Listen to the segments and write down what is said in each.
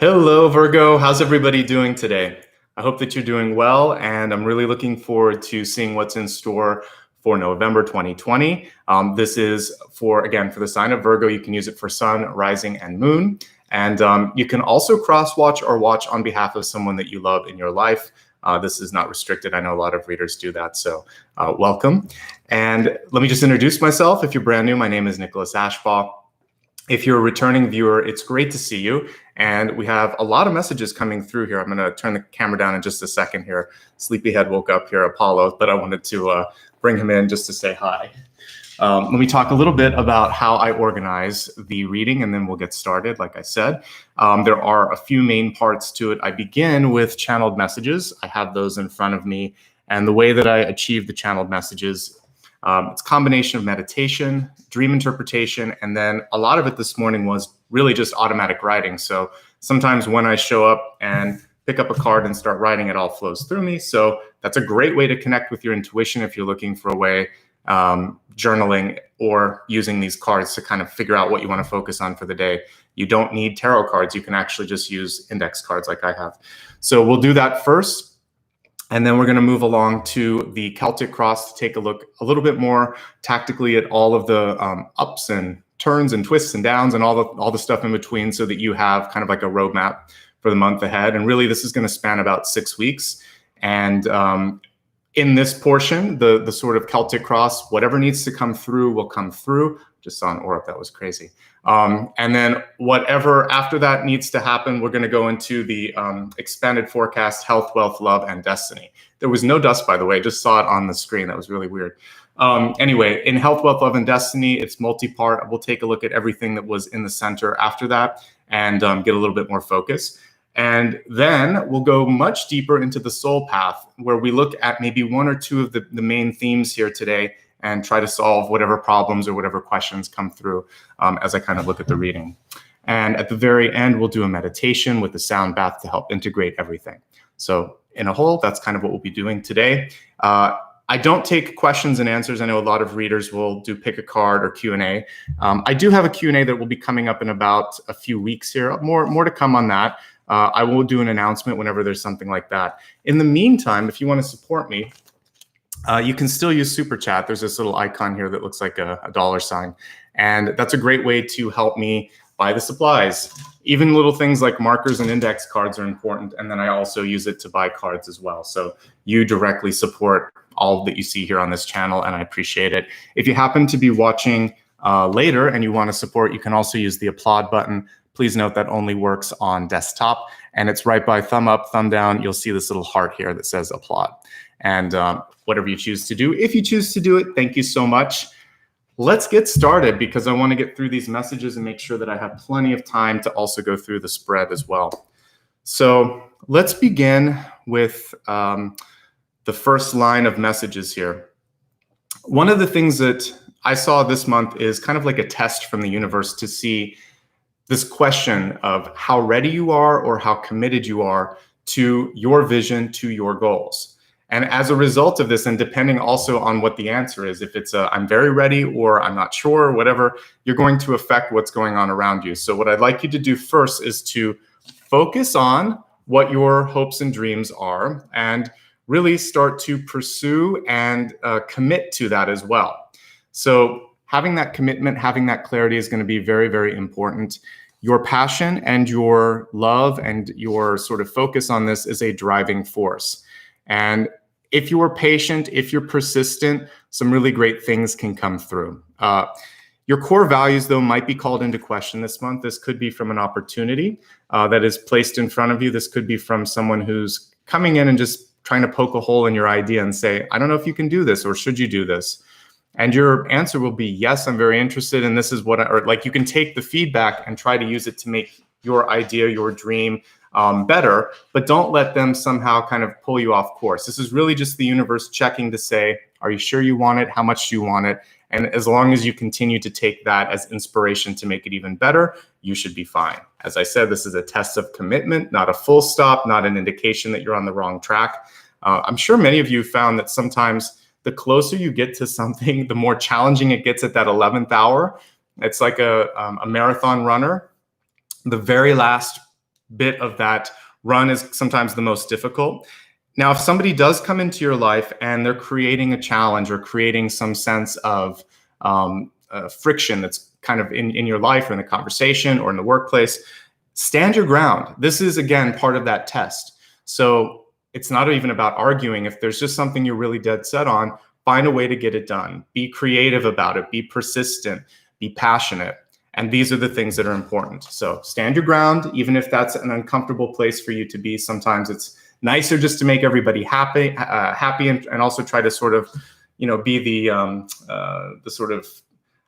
Hello, Virgo. How's everybody doing today? I hope that you're doing well, and I'm really looking forward to seeing what's in store for November 2020. This is for the sign of Virgo. You can use it for sun, rising, and moon. And you can also cross-watch or watch on behalf of someone that you love in your life. This is not restricted. I know a lot of readers do that, so welcome. And let me just introduce myself. If you're brand new, my name is Nicholas Ashbaugh. If you're a returning viewer, it's great to see you. And we have a lot of messages coming through here. I'm going to turn the camera down in just a second here. Sleepyhead woke up here, Apollo, but I wanted to bring him in just to say hi. Let me talk a little bit about how I organize the reading, and then we'll get started. Like I said, there are a few main parts to it. I begin with channeled messages. I have those in front of me. And the way that I achieve the channeled messages, it's a combination of meditation, dream interpretation, and then a lot of it this morning was really just automatic writing. So sometimes when I show up and pick up a card and start writing, it all flows through me. So that's a great way to connect with your intuition if you're looking for a way, journaling or using these cards to kind of figure out what you want to focus on for the day. You don't need tarot cards. You can actually just use index cards like I have. So we'll do that first. And then we're going to move along to the Celtic Cross to take a look a little bit more tactically at all of the ups and turns and twists and downs and all the stuff in between, so that you have kind of like a roadmap for the month ahead. And really, this is going to span about 6 weeks. And in this portion, the sort of Celtic Cross, whatever needs to come through will come through. Just saw an aura, that was crazy. And then whatever after that needs to happen, we're going to go into the expanded forecast, health, wealth, love, and destiny. There was no dust, by the way. Just saw it on the screen. That was really weird. Anyway, in health, wealth, love, and destiny, it's multi-part. We'll take a look at everything that was in the center after that and get a little bit more focus. And then we'll go much deeper into the soul path, where we look at maybe one or two of the main themes here today and try to solve whatever problems or whatever questions come through as I kind of look at the reading. And at the very end, we'll do a meditation with the sound bath to help integrate everything. So in a whole, that's kind of what we'll be doing today. I don't take questions and answers. I know a lot of readers will do pick a card or Q&A. I do have a Q&A that will be coming up in about a few weeks here. More to come on that. I will do an announcement whenever there's something like that. In the meantime, if you want to support me, you can still use Super Chat. There's this little icon here that looks like a dollar sign. And that's a great way to help me buy the supplies. Even little things like markers and index cards are important. And then I also use it to buy cards as well. So you directly support all that you see here on this channel, and I appreciate it. If you happen to be watching later and you want to support, you can also use the applaud button. Please note that only works on desktop, and it's right by thumb up, thumb down. You'll see this little heart here that says applaud. And whatever you choose to do, if you choose to do it, thank you so much. Let's get started, because I want to get through these messages and make sure that I have plenty of time to also go through the spread as well. So let's begin with the first line of messages here. One of the things that I saw this month is kind of like a test from the universe to see this question of how ready you are or how committed you are to your vision, to your goals. And as a result of this, and depending also on what the answer is, if it's I'm very ready or I'm not sure, or whatever, you're going to affect what's going on around you. So what I'd like you to do first is to focus on what your hopes and dreams are and really start to pursue and commit to that as well. So having that commitment, having that clarity is going to be very, very important. Your passion and your love and your sort of focus on this is a driving force. And if you are patient, if you're persistent, some really great things can come through. Your core values, though, might be called into question this month. This could be from an opportunity that is placed in front of you. This could be from someone who's coming in and just trying to poke a hole in your idea and say, I don't know if you can do this, or should you do this? And your answer will be, yes, I'm very interested, and this is what or like you can take the feedback and try to use it to make your idea, your dream better, but don't let them somehow kind of pull you off course. This is really just the universe checking to say, are you sure you want it? How much do you want it? And as long as you continue to take that as inspiration to make it even better, you should be fine. As I said, this is a test of commitment, not a full stop, not an indication that you're on the wrong track. I'm sure many of you found that sometimes the closer you get to something, the more challenging it gets at that 11th hour. It's like a marathon runner. The very last bit of that run is sometimes the most difficult. Now, if somebody does come into your life and they're creating a challenge or creating some sense of friction that's kind of in your life or in the conversation or in the workplace, stand your ground. This is, again, part of that test. So it's not even about arguing. If there's just something you're really dead set on, find a way to get it done. Be creative about it. Be persistent. Be passionate. And these are the things that are important. So stand your ground, even if that's an uncomfortable place for you to be. Sometimes it's nicer just to make everybody happy, and also try to sort of, be the sort of,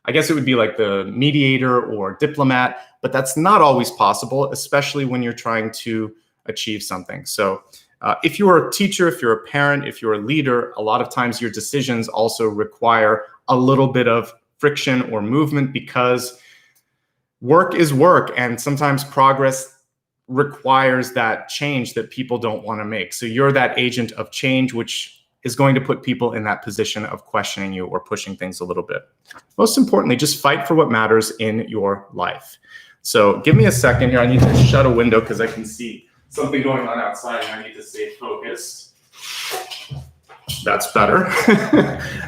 I guess it would be like the mediator or diplomat, but that's not always possible, especially when you're trying to achieve something. So if you're a teacher, if you're a parent, if you're a leader, a lot of times your decisions also require a little bit of friction or movement, because work is work, and sometimes progress requires that change that people don't want to make. So you're that agent of change, which is going to put people in that position of questioning you or pushing things a little bit. Most importantly, just fight for what matters in your life. So give me a second here. I need to shut a window because I can see something going on outside and I need to stay focused. That's better.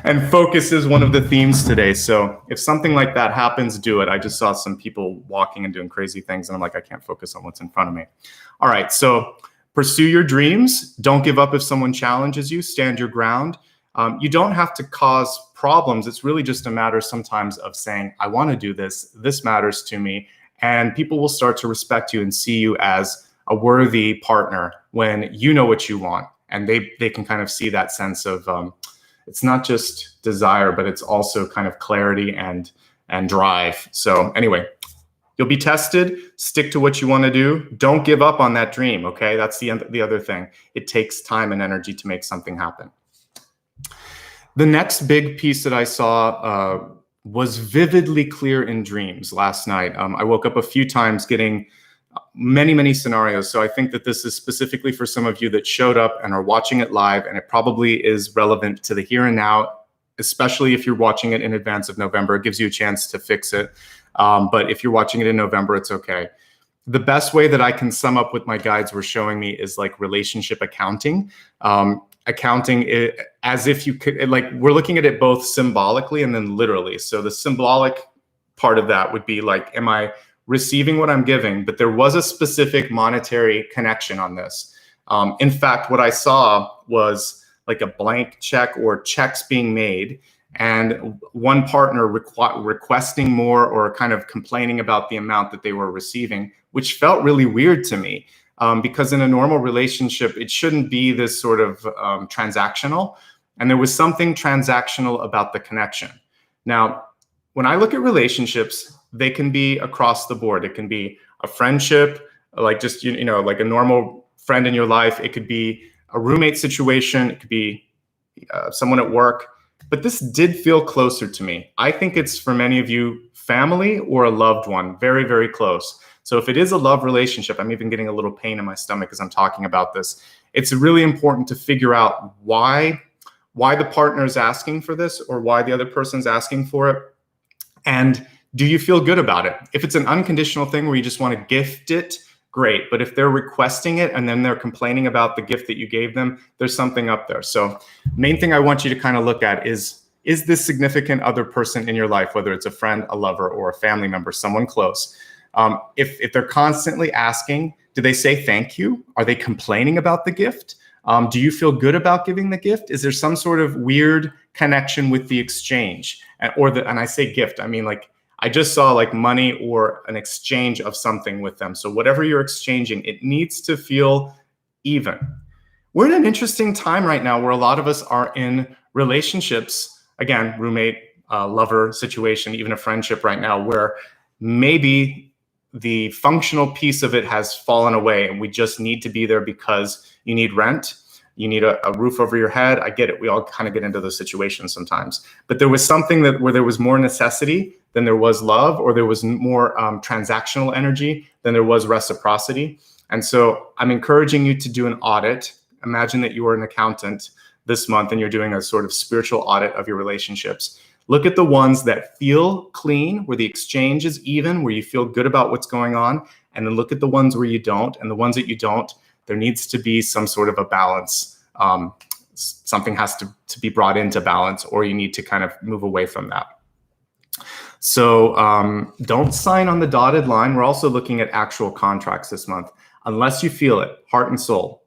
And focus is one of the themes today. So if something like that happens, do it. I just saw some people walking and doing crazy things, and I'm like, I can't focus on what's in front of me. All right, so pursue your dreams. Don't give up if someone challenges you. Stand your ground. You don't have to cause problems. It's really just a matter sometimes of saying, I want to do this. This matters to me. And people will start to respect you and see you as a worthy partner when you know what you want. And they can kind of see that sense of, it's not just desire, but it's also kind of clarity and drive. So anyway, you'll be tested. Stick to what you want to do. Don't give up on that dream, okay? That's the other thing. It takes time and energy to make something happen. The next big piece that I saw was vividly clear in dreams last night. I woke up a few times getting many scenarios. So I think that this is specifically for some of you that showed up and are watching it live, and it probably is relevant to the here and now, especially if you're watching it in advance of November. It gives you a chance to fix it. But if you're watching it in November, it's okay. The best way that I can sum up what my guides were showing me is like relationship accounting. Accounting as if you could, like, we're looking at it both symbolically and then literally. So the symbolic part of that would be like, am I receiving what I'm giving? But there was a specific monetary connection on this. In fact, what I saw was like a blank check or checks being made, and one partner requesting more or kind of complaining about the amount that they were receiving, which felt really weird to me, because in a normal relationship, it shouldn't be this sort of transactional. And there was something transactional about the connection. Now, when I look at relationships, they can be across the board. It can be a friendship, like just, like a normal friend in your life. It could be a roommate situation. It could be someone at work. But this did feel closer to me. I think it's, for many of you, family or a loved one, very close. So if it is a love relationship, I'm even getting a little pain in my stomach as I'm talking about this. It's really important to figure out why the partner is asking for this or why the other person's asking for it. And do you feel good about it? If it's an unconditional thing where you just want to gift it, great. But if they're requesting it and then they're complaining about the gift that you gave them, there's something up there. So main thing I want you to kind of look at is this significant other person in your life, whether it's a friend, a lover, or a family member, someone close. If they're constantly asking, do they say thank you? Are they complaining about the gift? Do you feel good about giving the gift? Is there some sort of weird connection with the exchange? And I say gift, I mean, like, I just saw like money or an exchange of something with them. So whatever you're exchanging, it needs to feel even. We're in an interesting time right now where a lot of us are in relationships, again, roommate, lover situation, even a friendship right now, where maybe the functional piece of it has fallen away and we just need to be there because you need rent. You need a roof over your head. I get it. We all kind of get into those situations sometimes. But there was something where there was more necessity than there was love, or there was more transactional energy than there was reciprocity. And so I'm encouraging you to do an audit. Imagine that you are an accountant this month and you're doing a sort of spiritual audit of your relationships. Look at the ones that feel clean, where the exchange is even, where you feel good about what's going on, and then look at the ones where you don't, and the ones that you don't, there needs to be some sort of a balance. Something has to be brought into balance, or you need to kind of move away from that. So don't sign on the dotted line. We're also looking at actual contracts this month, unless you feel it, heart and soul.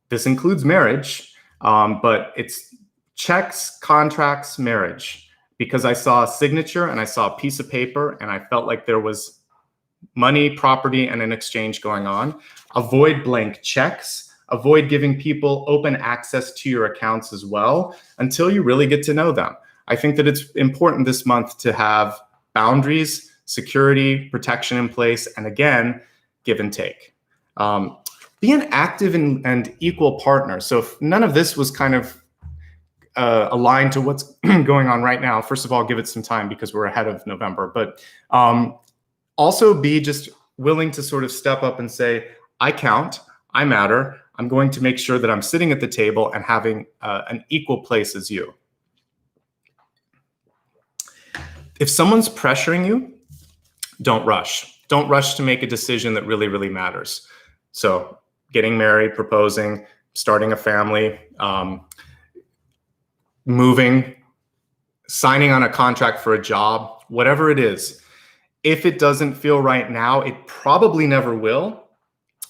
This includes marriage, but it's checks, contracts, marriage, because I saw a signature and I saw a piece of paper and I felt like there was money, property, and an exchange going on. Avoid blank checks. Avoid giving people open access to your accounts as well until you really get to know them. I think that it's important this month to have boundaries, security, protection in place, and again, give and take. Be an active and equal partner. So if none of this was kind of aligned to what's going on right now, first of all, give it some time because we're ahead of November, but also be just willing to sort of step up and say, I count, I matter, I'm going to make sure that I'm sitting at the table and having an equal place as you. If someone's pressuring you, don't rush. Don't rush to make a decision that really, really matters. So getting married, proposing, starting a family, moving, signing on a contract for a job, whatever it is. If it doesn't feel right now, it probably never will.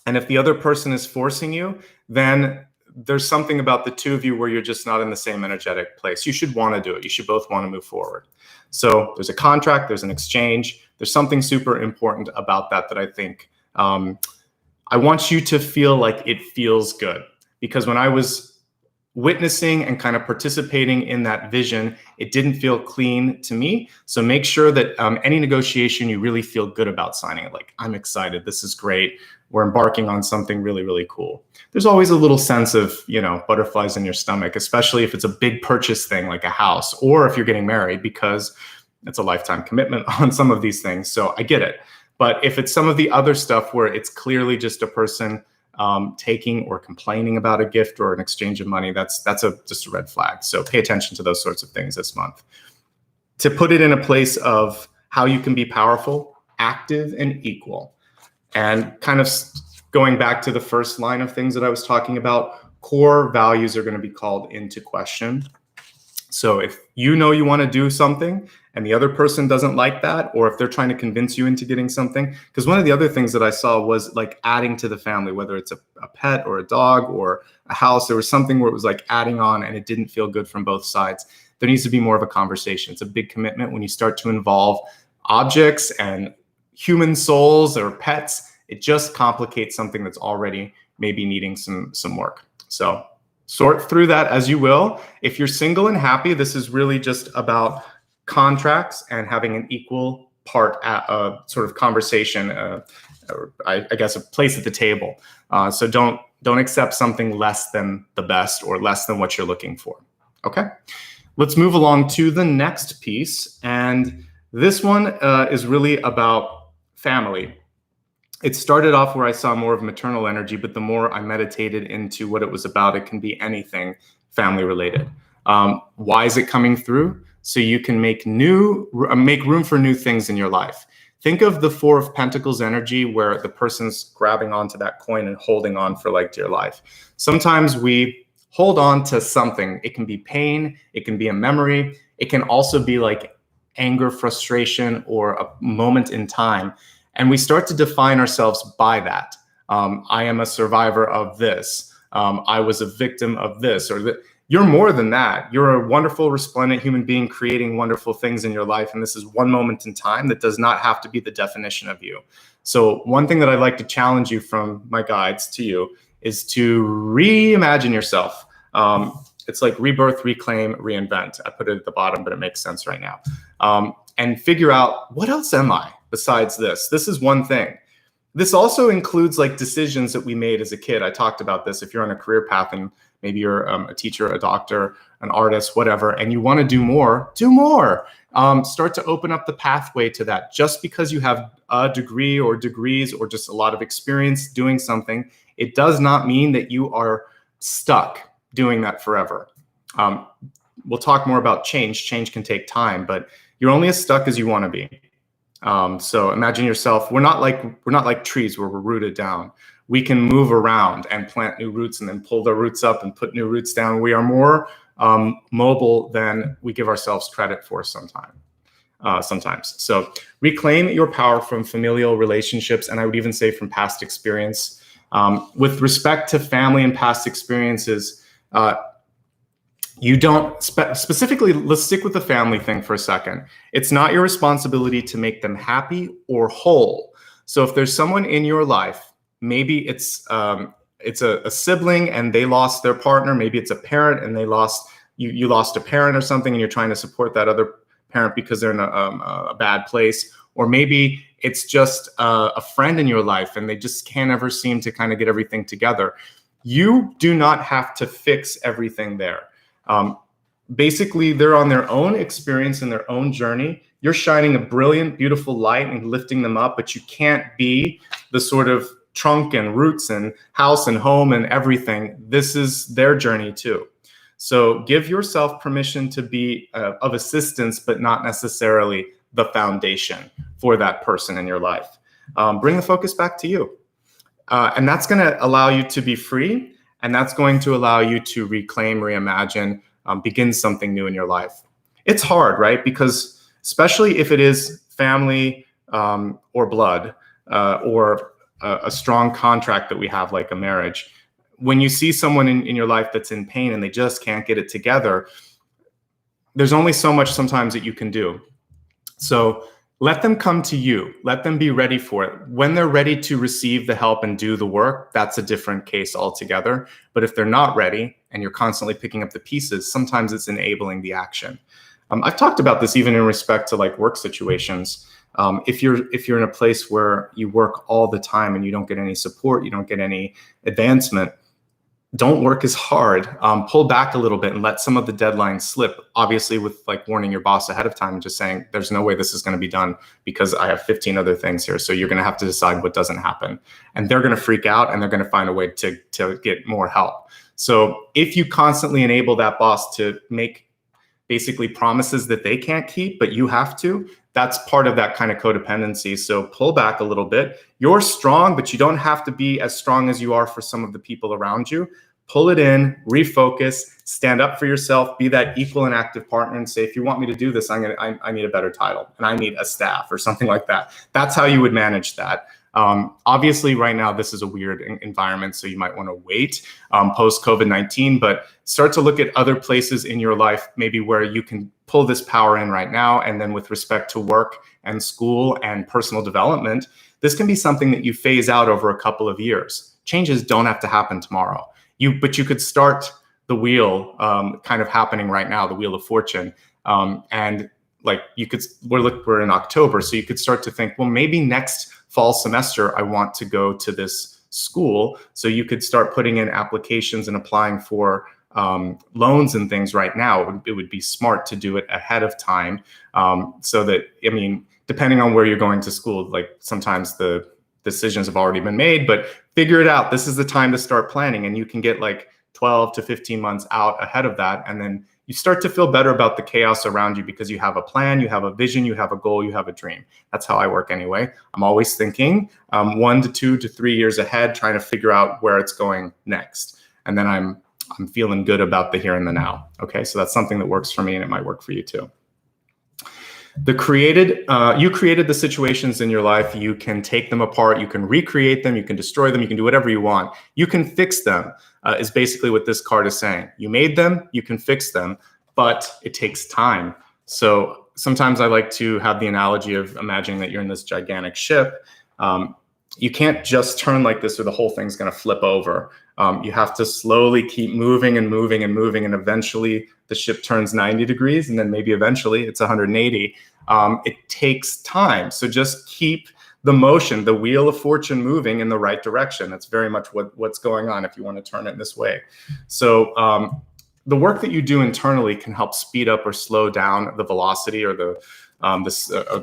And if the other person is forcing you, then there's something about the two of you where you're just not in the same energetic place. You should want to do it. You should both want to move forward. So there's a contract, there's an exchange. There's something super important about that I think I want you to feel like it feels good. Because when I was witnessing and kind of participating in that vision, it didn't feel clean to me. So make sure that any negotiation, you really feel good about signing it. Like, I'm excited, this is great. We're embarking on something really, really cool. There's always a little sense of, butterflies in your stomach, especially if it's a big purchase thing like a house, or if you're getting married, because it's a lifetime commitment on some of these things. So I get it. But if it's some of the other stuff where it's clearly just a person taking or complaining about a gift or an exchange of money, that's just a red flag. So pay attention to those sorts of things this month. To put it in a place of how you can be powerful, active, and equal. And kind of going back to the first line of things that I was talking about, core values are going to be called into question. So if you know you want to do something and the other person doesn't like that, or if they're trying to convince you into getting something, because one of the other things that I saw was like adding to the family, whether it's a pet or a dog or a house, there was something where it was like adding on and it didn't feel good from both sides. There needs to be more of a conversation. It's a big commitment when you start to involve objects and human souls or pets. It just complicates something that's already maybe needing some work. So sort through that as you will. If you're single and happy, this is really just about contracts and having an equal part at a sort of conversation, or I guess a place at the table. So don't accept something less than the best or less than what you're looking for. Okay, let's move along to the next piece. And this one is really about family. It started off where I saw more of maternal energy, but the more I meditated into what it was about, it can be anything family related. Why is it coming through? So you can make room for new things in your life. Think of the Four of Pentacles energy where the person's grabbing onto that coin and holding on for like dear life. Sometimes we hold on to something. It can be pain, it can be a memory, it can also be like anger, frustration, or a moment in time. And we start to define ourselves by that. I am a survivor of this. I was a victim of this, or that. You're more than that. You're a wonderful, resplendent human being creating wonderful things in your life. And this is one moment in time that does not have to be the definition of you. So one thing that I'd like to challenge you from my guides to you is to reimagine yourself. It's like rebirth, reclaim, reinvent. I put it at the bottom, but it makes sense right now. And figure out, what else am I besides this? This is one thing. This also includes like decisions that we made as a kid. I talked about this. If you're on a career path and maybe you're a teacher, a doctor, an artist, whatever, and you want to do more, do more. Start to open up the pathway to that. Just because you have a degree or degrees or just a lot of experience doing something, it does not mean that you are stuck doing that forever. We'll talk more about change. Change can take time, but you're only as stuck as you want to be. So imagine yourself, we're not like trees where we're rooted down. We can move around and plant new roots and then pull the roots up and put new roots down. We are more mobile than we give ourselves credit for sometimes. So reclaim your power from familial relationships, and I would even say from past experience. With respect to family and past experiences, you don't specifically, let's stick with the family thing for a second. It's not your responsibility to make them happy or whole. So if there's someone in your life, maybe it's a sibling and they lost their partner, maybe it's a parent and they lost, you lost a parent or something and you're trying to support that other parent because they're in a bad place, or maybe it's just a friend in your life and they just can't ever seem to kind of get everything together. You do not have to fix everything there. Basically, they're on their own experience and their own journey. You're shining a brilliant, beautiful light and lifting them up, but you can't be the sort of trunk and roots and house and home and everything. This is their journey too. So give yourself permission to be of assistance, but not necessarily the foundation for that person in your life. Bring the focus back to you. And that's going to allow you to be free. And that's going to allow you to reclaim, reimagine, begin something new in your life. It's hard, right? Because especially if it is family or blood or a strong contract that we have, like a marriage, when you see someone in your life that's in pain and they just can't get it together, there's only so much sometimes that you can do. So let them come to you. Let them be ready for it. When they're ready to receive the help and do the work, that's a different case altogether. But if they're not ready and you're constantly picking up the pieces, sometimes it's enabling the action. I've talked about this even in respect to like work situations. If you're in a place where you work all the time and you don't get any support, you don't get any advancement, don't work as hard. Pull back a little bit and let some of the deadlines slip, obviously with like warning your boss ahead of time and just saying, there's no way this is going to be done because I have 15 other things here. So you're going to have to decide what doesn't happen. And they're going to freak out and they're going to find a way to get more help. So if you constantly enable that boss to make basically promises that they can't keep, but you have to, that's part of that kind of codependency. So pull back a little bit. You're strong, but you don't have to be as strong as you are for some of the people around you. Pull it in, refocus, stand up for yourself, be that equal and active partner and say, if you want me to do this, I need a better title and I need a staff or something like that. That's how you would manage that. Obviously, right now, this is a weird environment, so you might want to wait post-COVID-19, but start to look at other places in your life, maybe where you can pull this power in right now. And then with respect to work and school and personal development, this can be something that you phase out over a couple of years. Changes don't have to happen tomorrow. But you could start the wheel kind of happening right now, the wheel of fortune. And like we're in October, so you could start to think, well, maybe next fall semester, I want to go to this school. So you could start putting in applications and applying for loans and things right now. It would be smart to do it ahead of time so that, I mean, depending on where you're going to school, like sometimes the decisions have already been made, but figure it out. This is the time to start planning, and you can get like 12 to 15 months out ahead of that. And then you start to feel better about the chaos around you because you have a plan, you have a vision, you have a goal, you have a dream. That's how I work anyway. I'm always thinking 1 to 2 to 3 years ahead, trying to figure out where it's going next. And then I'm feeling good about the here and the now. Okay, so that's something that works for me, and it might work for you too. You created the situations in your life. You can take them apart. You can recreate them. You can destroy them. You can do whatever you want. You can fix them, is basically what this card is saying. You made them. You can fix them, but it takes time. So sometimes I like to have the analogy of imagining that you're in this gigantic ship. You can't just turn like this or the whole thing's going to flip over. You have to slowly keep moving and moving and moving, and eventually the ship turns 90 degrees, and then maybe eventually it's 180. It takes time. So just keep the motion, the wheel of fortune moving in the right direction. That's very much what's going on if you want to turn it this way. So the work that you do internally can help speed up or slow down the velocity or the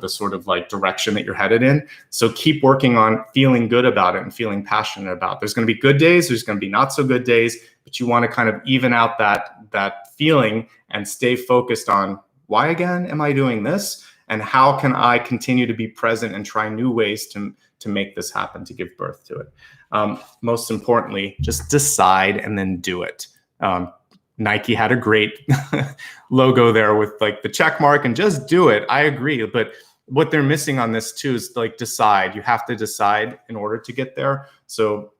sort of like direction that you're headed in. So keep working on feeling good about it and feeling passionate about it. There's going to be good days, there's going to be not so good days, but you want to kind of even out that feeling and stay focused on, why again am I doing this? And how can I continue to be present and try new ways to make this happen, to give birth to it? Most importantly, just decide and then do it. Nike had a great logo there with like the check mark and just do it. I agree. But what they're missing on this too is like decide. You have to decide in order to get there. So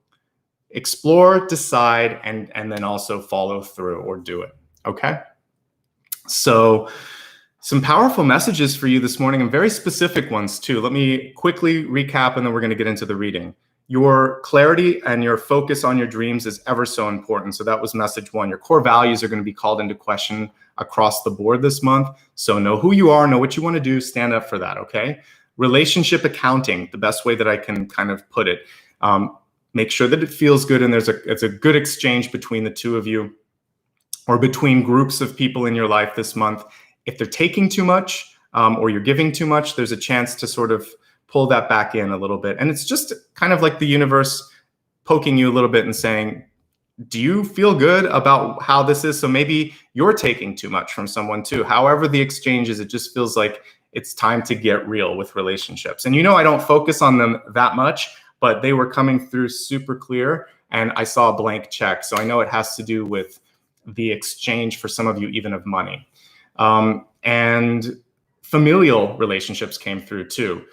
explore, decide, and then also follow through or do it. Okay. So some powerful messages for you this morning and very specific ones too. Let me quickly recap and then we're going to get into the reading. Your clarity and your focus on your dreams is ever so important. So that was message one. Your core values are going to be called into question across the board this month. So know who you are, know what you want to do, stand up for that, okay? Relationship accounting, the best way that I can kind of put it. Make sure that it feels good and it's a good exchange between the two of you or between groups of people in your life this month. If they're taking too much or you're giving too much, there's a chance to sort of pull that back in a little bit. And it's just kind of like the universe poking you a little bit and saying, do you feel good about how this is? So maybe you're taking too much from someone too. However the exchange is, it just feels like it's time to get real with relationships. And I don't focus on them that much, but they were coming through super clear and I saw a blank check. So I know it has to do with the exchange for some of you, even of money. And familial relationships came through too.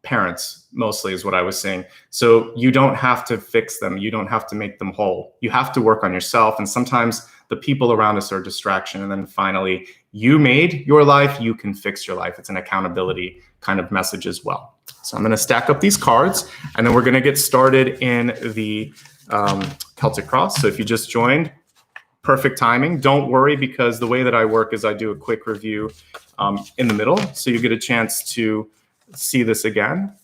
Parents mostly is what I was saying. So you don't have to fix them. You don't have to make them whole. You have to work on yourself. And sometimes the people around us are a distraction. And then finally, you made your life, you can fix your life. It's an accountability kind of message as well. So I'm going to stack up these cards and then we're going to get started in the Celtic Cross. So if you just joined, perfect timing. Don't worry, because the way that I work is I do a quick review in the middle. So you get a chance to see this again.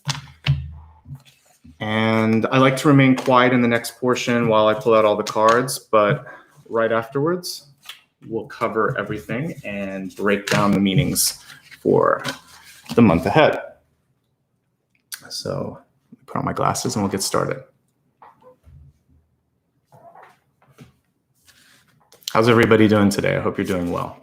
And I like to remain quiet in the next portion while I pull out all the cards, but right afterwards, we'll cover everything and break down the meanings for the month ahead. So let me put on my glasses and we'll get started. How's everybody doing today? I hope you're doing well.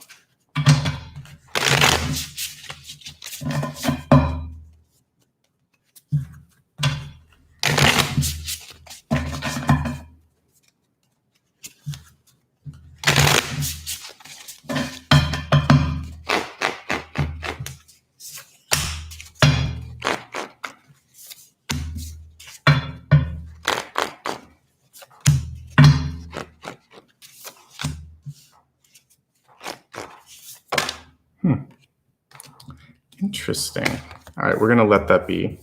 Interesting. All right, we're going to let that be.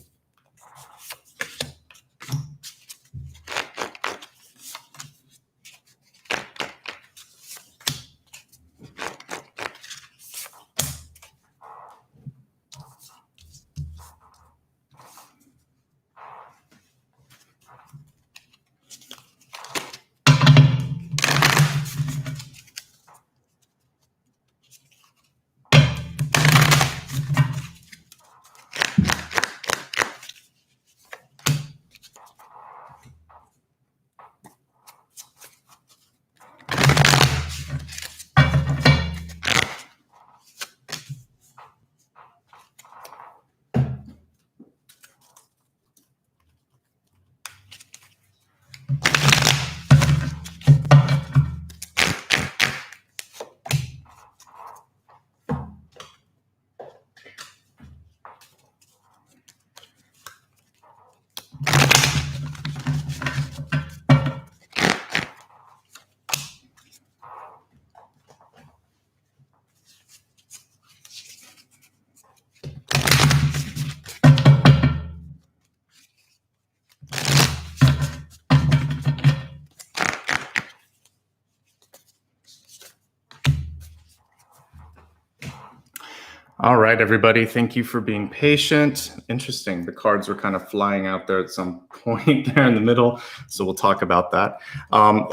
All right, everybody. Thank you for being patient. Interesting. The cards were kind of flying out there at some point there in the middle. So we'll talk about that.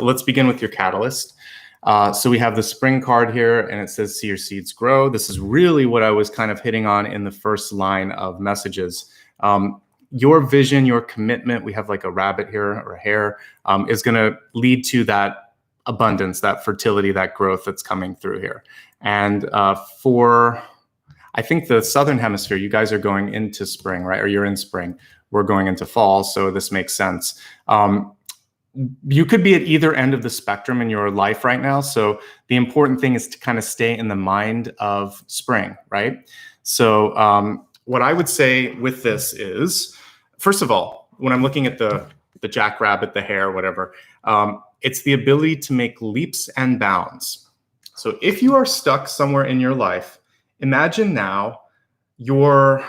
Let's begin with your catalyst. So we have the spring card here and it says, see your seeds grow. This is really what I was kind of hitting on in the first line of messages. Your vision, your commitment, we have like a rabbit here or a hare, is going to lead to that abundance, that fertility, that growth that's coming through here. And I think the Southern Hemisphere, you guys are going into spring, right? Or you're in spring. We're going into fall, so this makes sense. You could be at either end of the spectrum in your life right now. So the important thing is to kind of stay in the mind of spring, right? So what I would say with this is, first of all, when I'm looking at the jackrabbit, the hare, whatever, it's the ability to make leaps and bounds. So if you are stuck somewhere in your life, imagine now your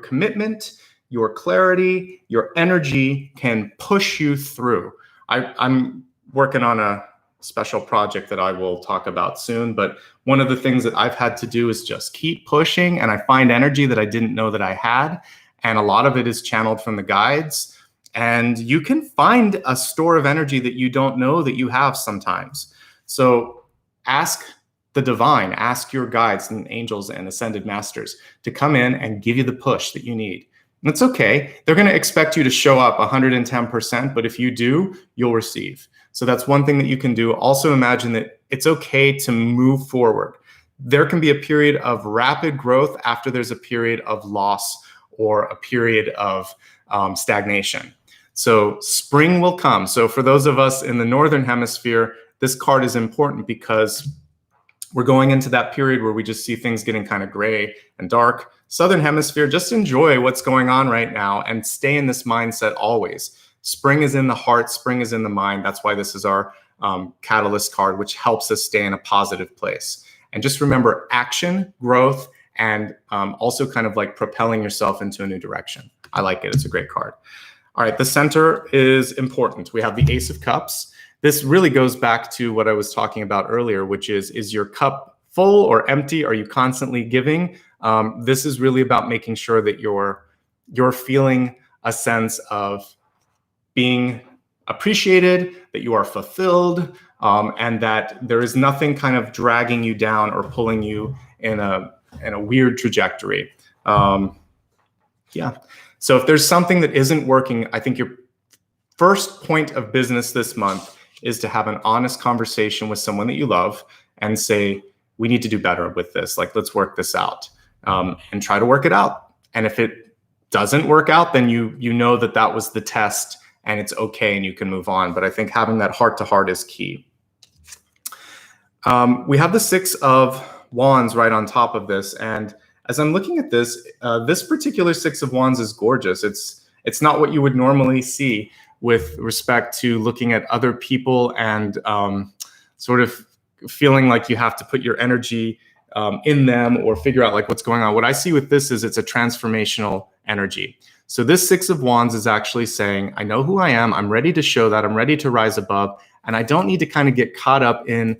commitment, your clarity, your energy can push you through. I'm working on a special project that I will talk about soon, but one of the things that I've had to do is just keep pushing, and I find energy that I didn't know that I had, and a lot of it is channeled from the guides. And you can find a store of energy that you don't know that you have sometimes. So ask the divine, ask your guides and angels and ascended masters to come in and give you the push that you need. And it's okay. They're going to expect you to show up 110%, but if you do, you'll receive. So that's one thing that you can do. Also imagine that it's okay to move forward. There can be a period of rapid growth after there's a period of loss or a period of stagnation. So spring will come. So for those of us in the Northern Hemisphere, this card is important because we're going into that period where we just see things getting kind of gray and dark. Southern Hemisphere, just enjoy what's going on right now and stay in this mindset always. Spring is in the heart, spring is in the mind. That's why this is our catalyst card, which helps us stay in a positive place. And just remember action, growth, and also kind of like propelling yourself into a new direction. I like it. It's a great card. All right, the center is important. We have the Ace of Cups. This really goes back to what I was talking about earlier, which is your cup full or empty? Are you constantly giving? This is really about making sure that you're feeling a sense of being appreciated, that you are fulfilled, and that there is nothing kind of dragging you down or pulling you in a weird trajectory. Yeah. So if there's something that isn't working, I think your first point of business this month is to have an honest conversation with someone that you love and say, we need to do better with this. Like, let's work this out, and try to work it out. And if it doesn't work out, then you know that was the test and it's okay and you can move on. But I think having that heart to heart is key. We have the Six of Wands right on top of this. And as I'm looking at this, this particular Six of Wands is gorgeous. It's not what you would normally see with respect to looking at other people and sort of feeling like you have to put your energy in them or figure out like what's going on. What I see with this is it's a transformational energy. So this Six of Wands is actually saying, I know who I am. I'm ready to show that. I'm ready to rise above. And I don't need to kind of get caught up in,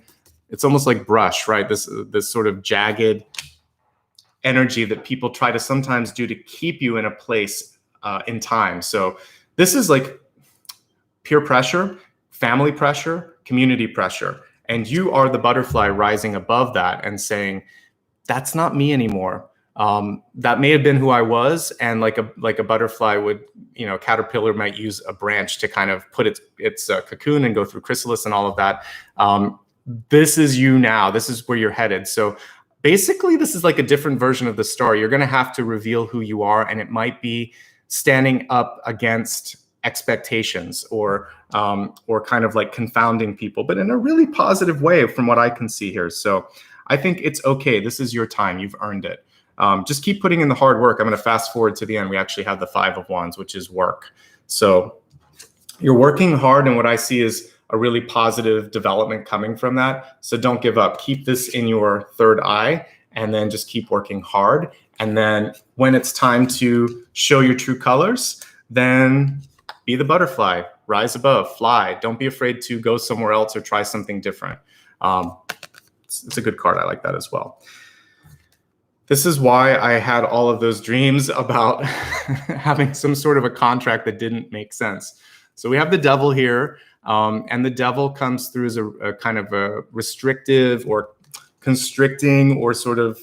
it's almost like brush, right? This sort of jagged energy that people try to sometimes do to keep you in a place in time. So this is like peer pressure, family pressure, community pressure. And you are the butterfly rising above that and saying, that's not me anymore. That may have been who I was. And like a butterfly would, caterpillar might use a branch to kind of put its cocoon and go through chrysalis and all of that. This is you now. This is where you're headed. So basically, this is like a different version of the star. You're going to have to reveal who you are, and it might be standing up against expectations or kind of like confounding people, but in a really positive way from what I can see here. So I think it's okay. This is your time. You've earned it. Just keep putting in the hard work. I'm going to fast forward to the end. We actually have the Five of Wands, which is work. So you're working hard, and what I see is a really positive development coming from that. So don't give up. Keep this in your third eye, and then just keep working hard. And then when it's time to show your true colors, then be the butterfly, rise above, fly. Don't be afraid to go somewhere else or try something different. It's a good card. I like that as well. This is why I had all of those dreams about having some sort of a contract that didn't make sense. So we have the Devil here. And the Devil comes through as a kind of a restrictive or constricting or sort of,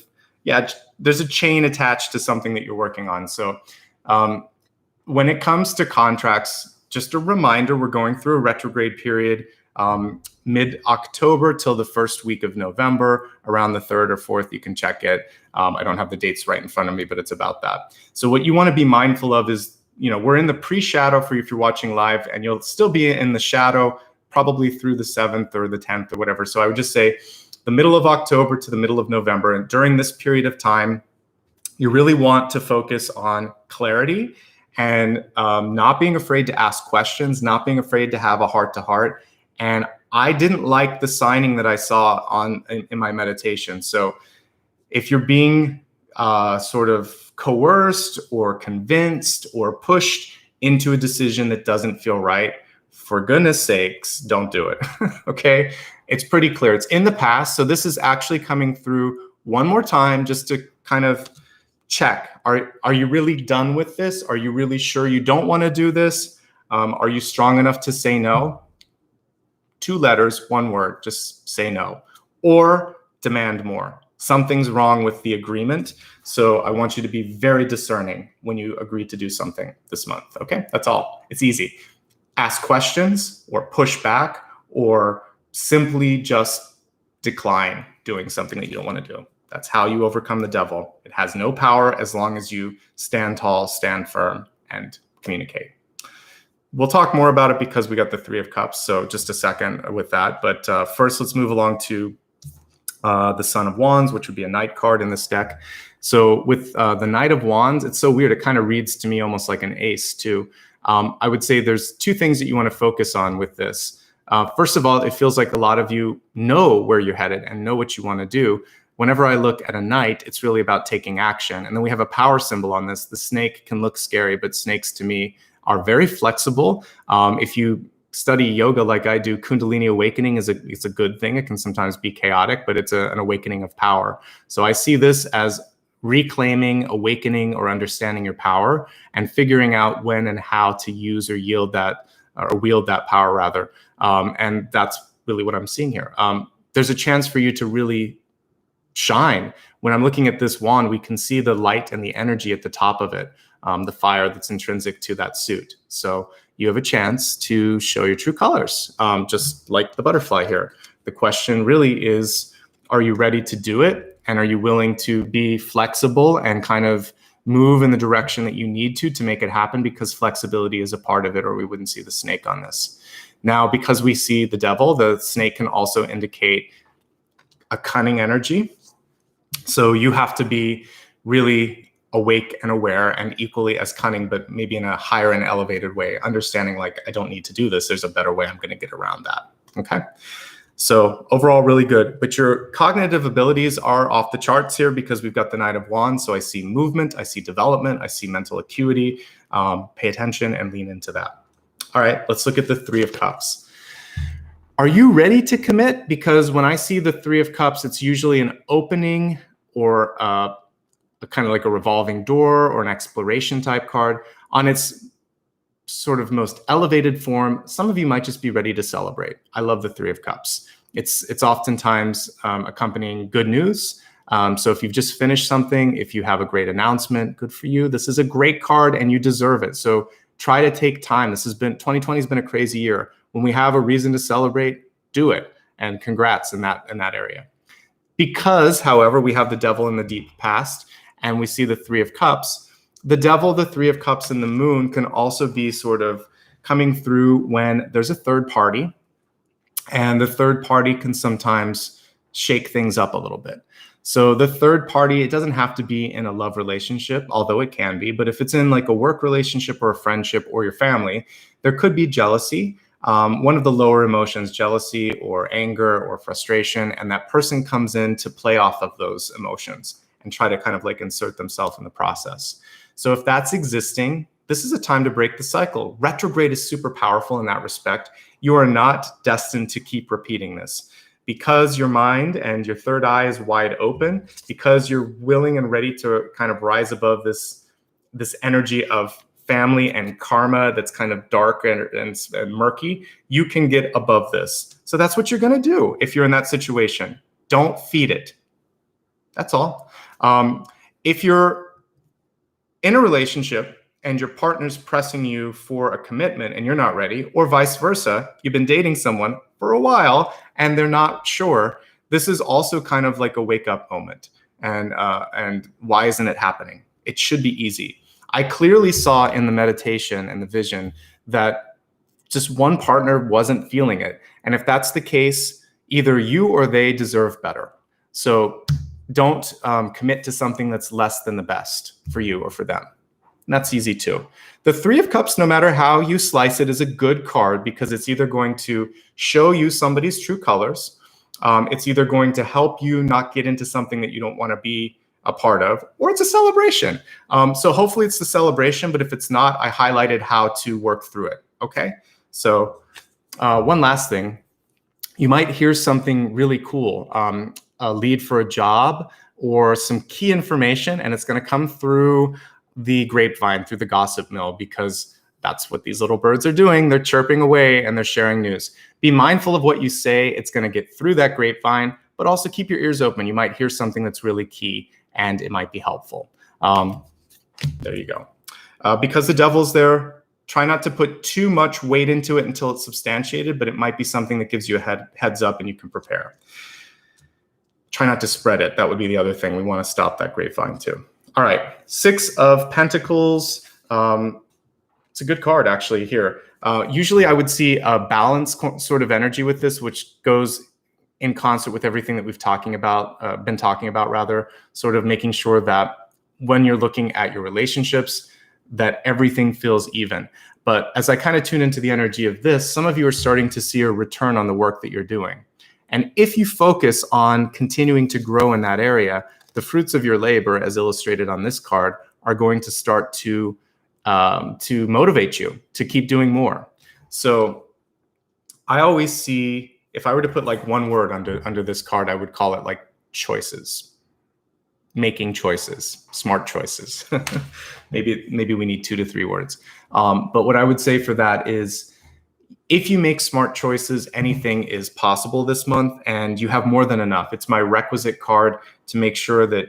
there's a chain attached to something that you're working on. So when it comes to contracts, just a reminder, we're going through a retrograde period. mid-October till the first week of November, around the 3rd or 4th. You can check it. I don't have the dates right in front of me, but it's about that. So what you want to be mindful of is, we're in the pre-shadow for you if you're watching live, and you'll still be in the shadow probably through the 7th or the 10th or whatever. So I would just say the middle of October to the middle of November. And during this period of time, you really want to focus on clarity and not being afraid to ask questions, not being afraid to have a heart-to-heart. And I didn't like the signing that I saw in my meditation. So if you're being sort of coerced or convinced or pushed into a decision that doesn't feel right, for goodness sakes, don't do it. Okay? It's pretty clear. It's in the past. So this is actually coming through one more time just to kind of check. Are you really done with this? Are you really sure you don't want to do this? Are you strong enough to say no? 2 letters, 1 word, just say no. Or demand more. Something's wrong with the agreement. So I want you to be very discerning when you agree to do something this month. Okay, that's all. It's easy. Ask questions or push back or simply just decline doing something that you don't want to do. That's how you overcome the devil. It has no power as long as you stand tall, stand firm, and communicate. We'll talk more about it because we got the 3 of Cups. So just a second with that. But first, let's move along to the Son of Wands, which would be a Knight card in this deck. So with the Knight of Wands, it's so weird. It kind of reads to me almost like an ace too. I would say there's 2 things that you want to focus on with this. First of all, it feels like a lot of you know where you're headed and know what you want to do. Whenever I look at a knight, it's really about taking action. And then we have a power symbol on this. The snake can look scary, but snakes to me are very flexible. If you study yoga like I do, Kundalini awakening is a good thing. It can sometimes be chaotic, but it's an awakening of power. So I see this as reclaiming, awakening, or understanding your power and figuring out when and how to use or wield that power rather. And that's really what I'm seeing here. There's a chance for you to really shine. When I'm looking at this wand, we can see the light and the energy at the top of it, the fire that's intrinsic to that suit. So you have a chance to show your true colors, just like the butterfly here. The question really is, are you ready to do it? And are you willing to be flexible and kind of move in the direction that you need to make it happen? Because flexibility is a part of it, or we wouldn't see the snake on this. Now, because we see the devil, the snake can also indicate a cunning energy. So you have to be really awake and aware and equally as cunning, but maybe in a higher and elevated way, understanding like, I don't need to do this. There's a better way I'm going to get around that. Okay. So overall, really good. But your cognitive abilities are off the charts here because we've got the Knight of Wands. So I see movement, I see development, I see mental acuity. Pay attention and lean into that. All right, let's look at the 3 of Cups. Are you ready to commit? Because when I see the 3 of Cups, it's usually an opening or a kind of like a revolving door or an exploration type card. On its sort of most elevated form, some of you might just be ready to celebrate. I love the 3 of Cups. It's oftentimes accompanying good news. So if you've just finished something, if you have a great announcement, good for you. This is a great card and you deserve it. So try to take time. 2020 has been a crazy year. When we have a reason to celebrate, do it. And congrats in that area. Because, however, we have the devil in the deep past and we see the 3 of Cups, the devil, the 3 of Cups, and the moon can also be sort of coming through when there's a third party. And the third party can sometimes shake things up a little bit. So the third party, it doesn't have to be in a love relationship, although it can be. But if it's in like a work relationship or a friendship or your family, there could be jealousy. One of the lower emotions, jealousy or anger or frustration, and that person comes in to play off of those emotions and try to kind of like insert themselves in the process. So if that's existing, this is a time to break the cycle. Retrograde is super powerful in that respect. You are not destined to keep repeating this. Because your mind and your third eye is wide open, because you're willing and ready to kind of rise above this energy of family and karma that's kind of dark and murky, you can get above this. So that's what you're going to do if you're in that situation. Don't feed it. That's all. If you're in a relationship and your partner's pressing you for a commitment and you're not ready, or vice versa, you've been dating someone for a while and they're not sure, this is also kind of like a wake up moment. And why isn't it happening? It should be easy. I clearly saw in the meditation and the vision that just one partner wasn't feeling it. And if that's the case, either you or they deserve better. So don't commit to something that's less than the best for you or for them. And that's easy too. The Three of Cups, no matter how you slice it, is a good card because it's either going to show you somebody's true colors. It's either going to help you not get into something that you don't want to be a part of, or it's a celebration. So hopefully it's the celebration, but if it's not, I highlighted how to work through it, okay? So one last thing, you might hear something really cool, a lead for a job or some key information, and it's gonna come through the grapevine, through the gossip mill, because that's what these little birds are doing. They're chirping away and they're sharing news. Be mindful of what you say. It's gonna get through that grapevine, but also keep your ears open. You might hear something that's really key and it might be helpful. There you go. Because the devil's there, try not to put too much weight into it until it's substantiated, but it might be something that gives you a heads up and you can prepare. Try not to spread it. That would be the other thing. We want to stop that grapevine too. All right, Six of Pentacles. It's a good card actually here. Usually I would see a balanced sort of energy with this, which goes in concert with everything that we've been talking about rather, sort of making sure that when you're looking at your relationships, that everything feels even. But as I kind of tune into the energy of this, some of you are starting to see a return on the work that you're doing. And if you focus on continuing to grow in that area, the fruits of your labor, as illustrated on this card, are going to start to motivate you to keep doing more. So I always see, if I were to put like one word under this card, I would call it like choices. Making choices, smart choices. maybe we need 2 to 3 words. But what I would say for that is, if you make smart choices, anything is possible this month, and you have more than enough. It's my requisite card to make sure that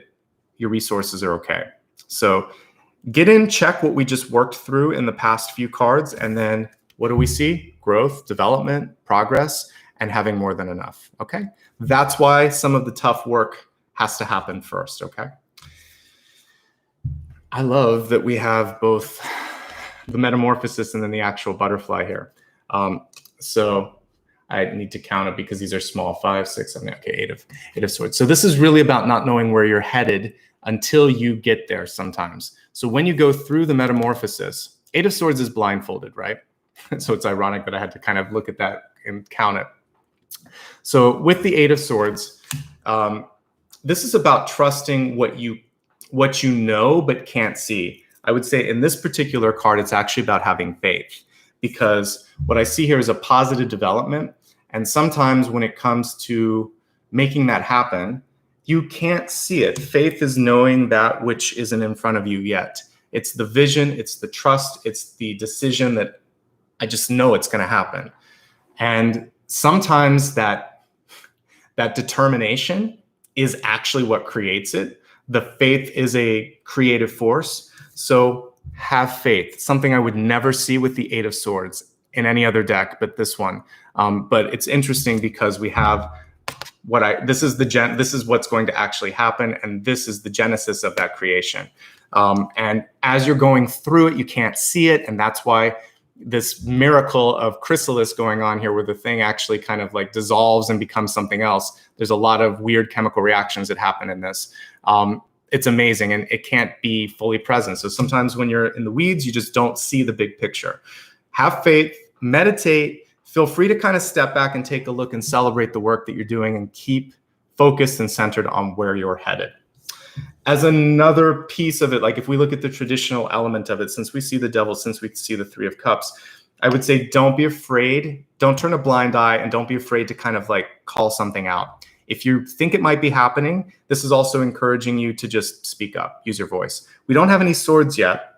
your resources are okay. So get in, check what we just worked through in the past few cards, and then what do we see? Growth, development, progress, and having more than enough, okay? That's why some of the tough work has to happen first, okay? I love that we have both the metamorphosis and then the actual butterfly here. So I need to count it because these are small, 5, 6, 7, okay, eight of swords. So this is really about not knowing where you're headed until you get there sometimes. So when you go through the metamorphosis, 8 of swords is blindfolded, right? So it's ironic that I had to kind of look at that and count it. So with the 8 of swords, this is about trusting what you know but can't see. I would say in this particular card, it's actually about having faith, because what I see here is a positive development. And sometimes when it comes to making that happen, you can't see it. Faith is knowing that which isn't in front of you yet. It's the vision, it's the trust, it's the decision that I just know it's going to happen. And sometimes that determination is actually what creates it. The faith is a creative force. So have faith, something I would never see with the 8 of swords in any other deck but this one. But it's interesting because we have this is what's going to actually happen, and this is the genesis of that creation. And as you're going through it, you can't see it, and that's why this miracle of chrysalis going on here, where the thing actually kind of like dissolves and becomes something else. There's a lot of weird chemical reactions that happen in this. It's amazing, and it can't be fully present. So sometimes when you're in the weeds, you just don't see the big picture. Have faith, meditate, feel free to kind of step back and take a look and celebrate the work that you're doing, and keep focused and centered on where you're headed. As another piece of it, like if we look at the traditional element of it, since we see the devil, since we see the 3 of cups, I would say don't be afraid, don't turn a blind eye, and don't be afraid to kind of like call something out. If you think it might be happening, this is also encouraging you to just speak up, use your voice. We don't have any swords yet.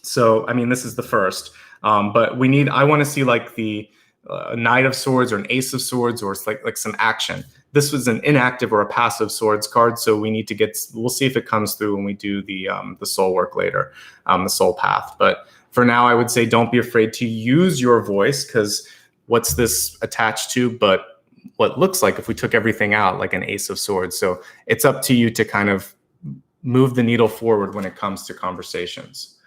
So, I mean, this is the first, but I want to see like the a Knight of Swords or an Ace of Swords, or it's like some action. This was an inactive or a passive swords card, so we need to we'll see if it comes through when we do the soul work later, the soul path. But for now, I would say don't be afraid to use your voice, because what's this attached to but what looks like if we took everything out, like an Ace of Swords. So it's up to you to kind of move the needle forward when it comes to conversations.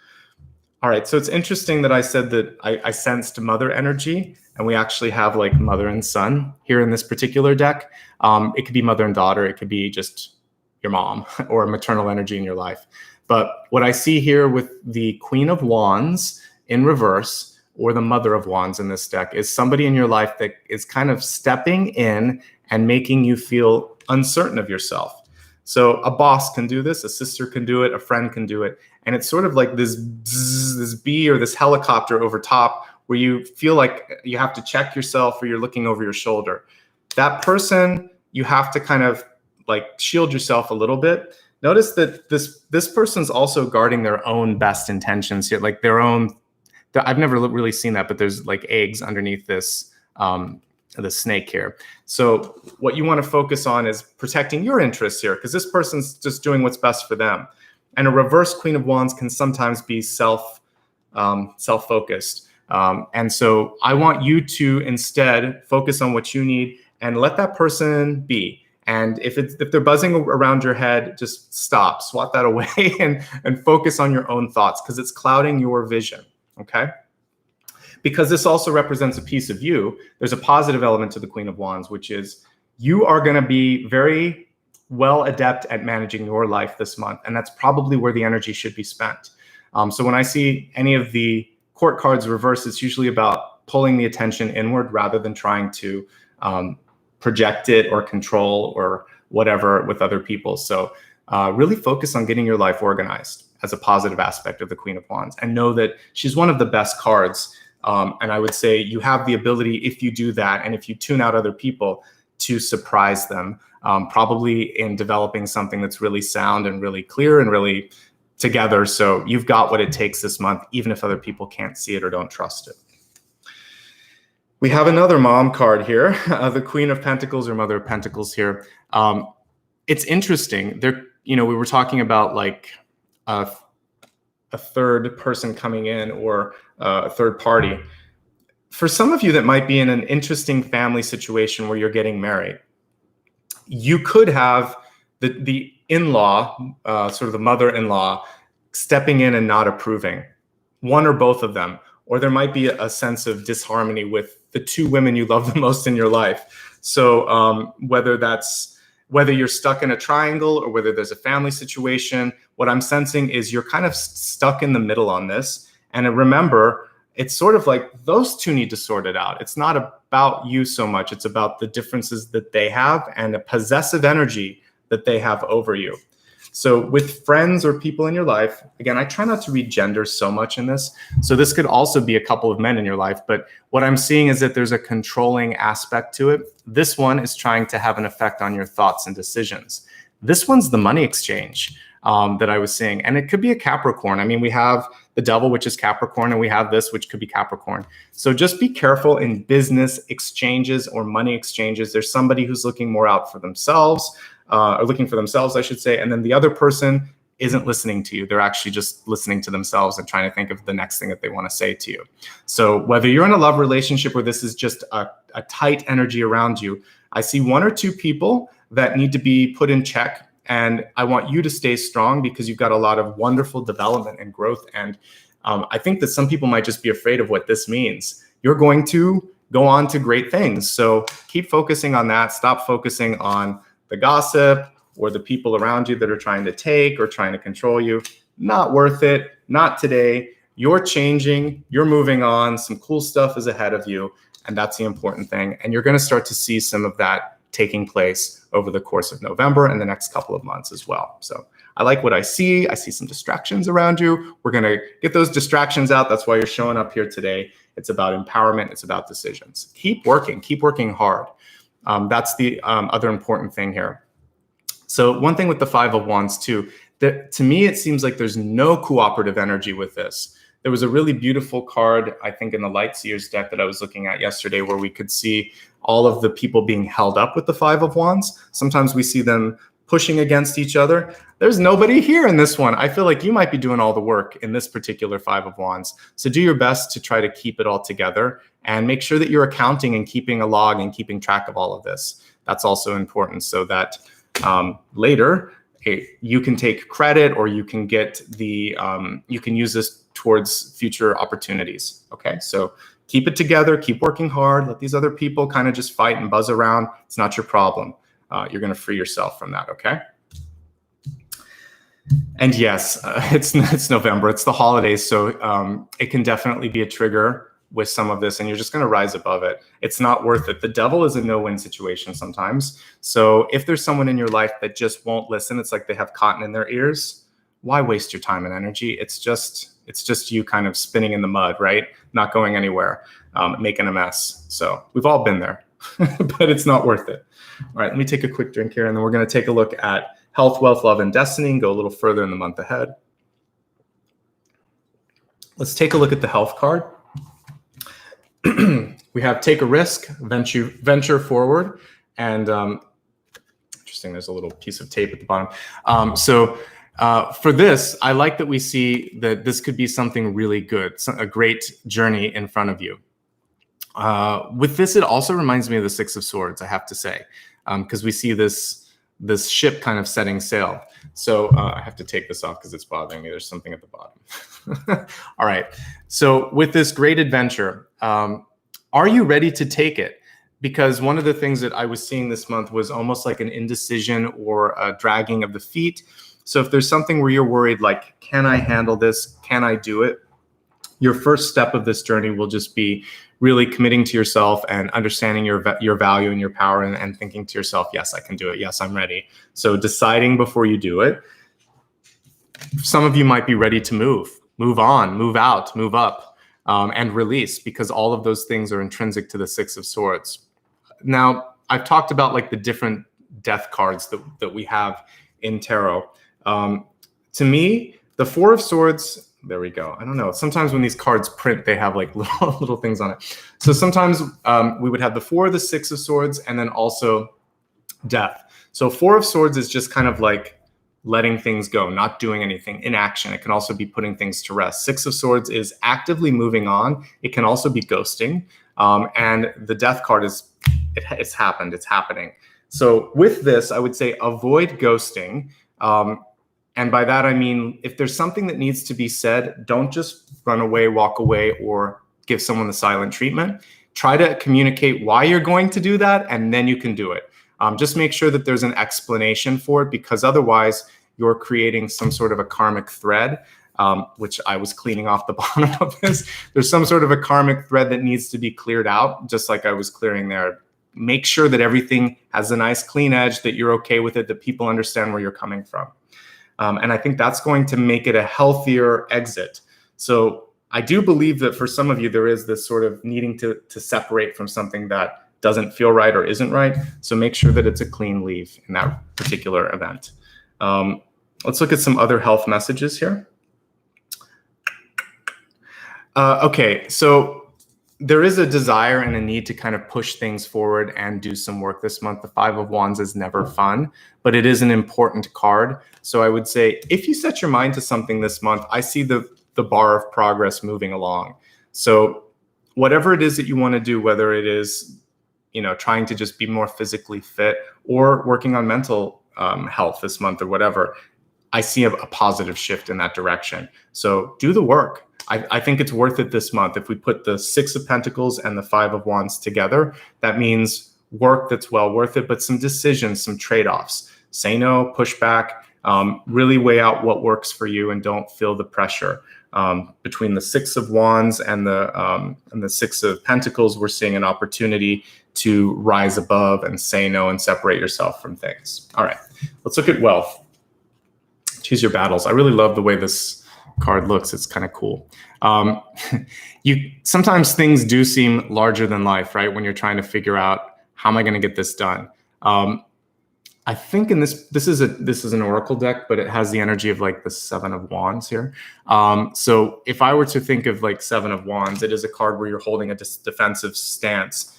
All right, so it's interesting that I said that I sensed mother energy, and we actually have like mother and son here in this particular deck. It could be mother and daughter, it could be just your mom or maternal energy in your life. But what I see here with the Queen of Wands in reverse, or the Mother of Wands in this deck, is somebody in your life that is kind of stepping in and making you feel uncertain of yourself. So a boss can do this, a sister can do it, a friend can do it. And it's sort of like this bee or this helicopter over top where you feel like you have to check yourself or you're looking over your shoulder. That person, you have to kind of like shield yourself a little bit. Notice that this person's also guarding their own best intentions here, like their own. I've never really seen that, but there's like eggs underneath this the snake here. So what you want to focus on is protecting your interests here, because this person's just doing what's best for them. And a reverse Queen of Wands can sometimes be self-focused. And so I want you to instead focus on what you need and let that person be. And if they're buzzing around your head, just stop, swat that away, and focus on your own thoughts, because it's clouding your vision, okay? Because this also represents a piece of you. There's a positive element to the Queen of Wands, which is you are going to be very well adept at managing your life this month, and that's probably where the energy should be spent. So when I see any of the court cards reversed, it's usually about pulling the attention inward rather than trying to project it or control or whatever with other people. So really focus on getting your life organized as a positive aspect of the Queen of Wands, and know that she's one of the best cards. And I would say you have the ability, if you do that and if you tune out other people, to surprise them, probably in developing something that's really sound and really clear and really together. So you've got what it takes this month, even if other people can't see it or don't trust it. We have another mom card here, the Queen of Pentacles or Mother of Pentacles here. It's interesting. We were talking about like a third person coming in, or a third party. For some of you that might be in an interesting family situation where you're getting married, you could have the in-law, sort of the mother-in-law, stepping in and not approving, one or both of them. Or there might be a sense of disharmony with the two women you love the most in your life. So whether you're stuck in a triangle or whether there's a family situation, what I'm sensing is you're kind of stuck in the middle on this. And remember, it's sort of like those two need to sort it out. It's not about you so much. It's about the differences that they have and the possessive energy that they have over you. So with friends or people in your life, again, I try not to read gender so much in this. So this could also be a couple of men in your life. But what I'm seeing is that there's a controlling aspect to it. This one is trying to have an effect on your thoughts and decisions. This one's the money exchange that I was seeing. And it could be a Capricorn. I mean, we have the Devil, which is Capricorn, and we have this, which could be Capricorn. So just be careful in business exchanges or money exchanges. There's somebody who's looking more out for themselves, or looking for themselves, I should say. And then the other person isn't listening to you. They're actually just listening to themselves and trying to think of the next thing that they want to say to you. So whether you're in a love relationship or this is just a tight energy around you, I see one or two people that need to be put in check. And I want you to stay strong because you've got a lot of wonderful development and growth. And I think that some people might just be afraid of what this means. You're going to go on to great things. So keep focusing on that. Stop focusing on the gossip or the people around you that are trying to take or trying to control you. Not worth it. Not today. You're changing. You're moving on. Some cool stuff is ahead of you. And that's the important thing. And you're going to start to see some of that taking place over the course of November and the next couple of months as well. So I like what I see. I see some distractions around you. We're going to get those distractions out. That's why you're showing up here today. It's about empowerment. It's about decisions. Keep working hard. That's the other important thing here. So one thing with the Five of Wands too, that to me, it seems like there's no cooperative energy with this. there was a really beautiful card, I think, in the Light Seers deck that I was looking at yesterday, where we could see all of the people being held up with the Five of Wands. Sometimes we see them pushing against each other. There's nobody here in this one. I feel like you might be doing all the work in this particular Five of Wands. So do your best to try to keep it all together and make sure that you're accounting and keeping a log and keeping track of all of this. That's also important so that later you can take credit, or you can get the, you can use this towards future opportunities. Okay, so keep it together, keep working hard, let these other people kind of just fight and buzz around. It's not your problem. You're going to free yourself from that, okay? And yes, it's November, it's the holidays, so it can definitely be a trigger with some of this, and you're just going to rise above it. It's not worth it. The devil is a no-win situation sometimes. So if there's someone in your life that just won't listen, it's like they have cotton in their ears, why waste your time and energy? It's just you kind of spinning in the mud, right? Not going anywhere, making a mess. So we've all been there, but it's not worth it. All right, let me take a quick drink here, and then we're going to take a look at health, wealth, love, and destiny, and go a little further in the month ahead. Let's take a look at the health card. We have take a risk, venture forward, and interesting, there's a little piece of tape at the bottom. For this, I like that we see that this could be something really good, a great journey in front of you. With this, it also reminds me of the Six of Swords, I have to say, because we see this ship kind of setting sail. So I have to take this off because it's bothering me. There's something at the bottom. All right. So with this great adventure, are you ready to take it? Because one of the things that I was seeing this month was almost like an indecision or a dragging of the feet. So if there's something where you're worried, like, can I handle this? Can I do it? Your first step of this journey will just be really committing to yourself and understanding your value and your power, and thinking to yourself, yes, I can do it. Yes, I'm ready. So deciding before you do it. Some of you might be ready to move on, move out, move up, and release, because all of those things are intrinsic to the Six of Swords. Now, I've talked about like the different death cards that we have in tarot. To me, the Four of Swords, there we go. I don't know. Sometimes when these cards print, they have like little things on it. So sometimes we would have the Four, the Six of Swords, and then also death. So Four of Swords is just kind of like letting things go, not doing anything, inaction. It can also be putting things to rest. Six of Swords is actively moving on. It can also be ghosting. And the death card is, it's happened, it's happening. So with this, I would say avoid ghosting. And by that, I mean, if there's something that needs to be said, don't just run away, walk away, or give someone the silent treatment. Try to communicate why you're going to do that, and then you can do it. Just make sure that there's an explanation for it, because otherwise you're creating some sort of a karmic thread, which I was cleaning off the bottom of this. There's some sort of a karmic thread that needs to be cleared out, just like I was clearing there. Make sure that everything has a nice clean edge, that you're okay with it, that people understand where you're coming from. And I think that's going to make it a healthier exit. So I do believe that for some of you, there is this sort of needing to separate from something that doesn't feel right or isn't right. So make sure that it's a clean leave in that particular event. Let's look at some other health messages here. Okay, so there is a desire and a need to kind of push things forward and do some work this month. The Five of Wands is never fun, but it is an important card. So I would say if you set your mind to something this month, I see the bar of progress moving along. So whatever it is that you want to do, whether it is, you know, trying to just be more physically fit or working on mental health this month or whatever, I see a positive shift in that direction. So do the work. I think it's worth it this month. If we put the Six of Pentacles and the Five of Wands together, that means work that's well worth it, but some decisions, some trade-offs. Say no, push back, really weigh out what works for you, and don't feel the pressure. Between the Six of Wands and the Six of Pentacles, we're seeing an opportunity to rise above and say no and separate yourself from things. All right, let's look at wealth. Choose your battles. I really love the way this card looks. It's kind of cool. Sometimes things do seem larger than life, right? When you're trying to figure out, how am I going to get this done? I think in this is an oracle deck, but it has the energy of like the Seven of Wands here. So if I were to think of like Seven of Wands, it is a card where you're holding a defensive stance.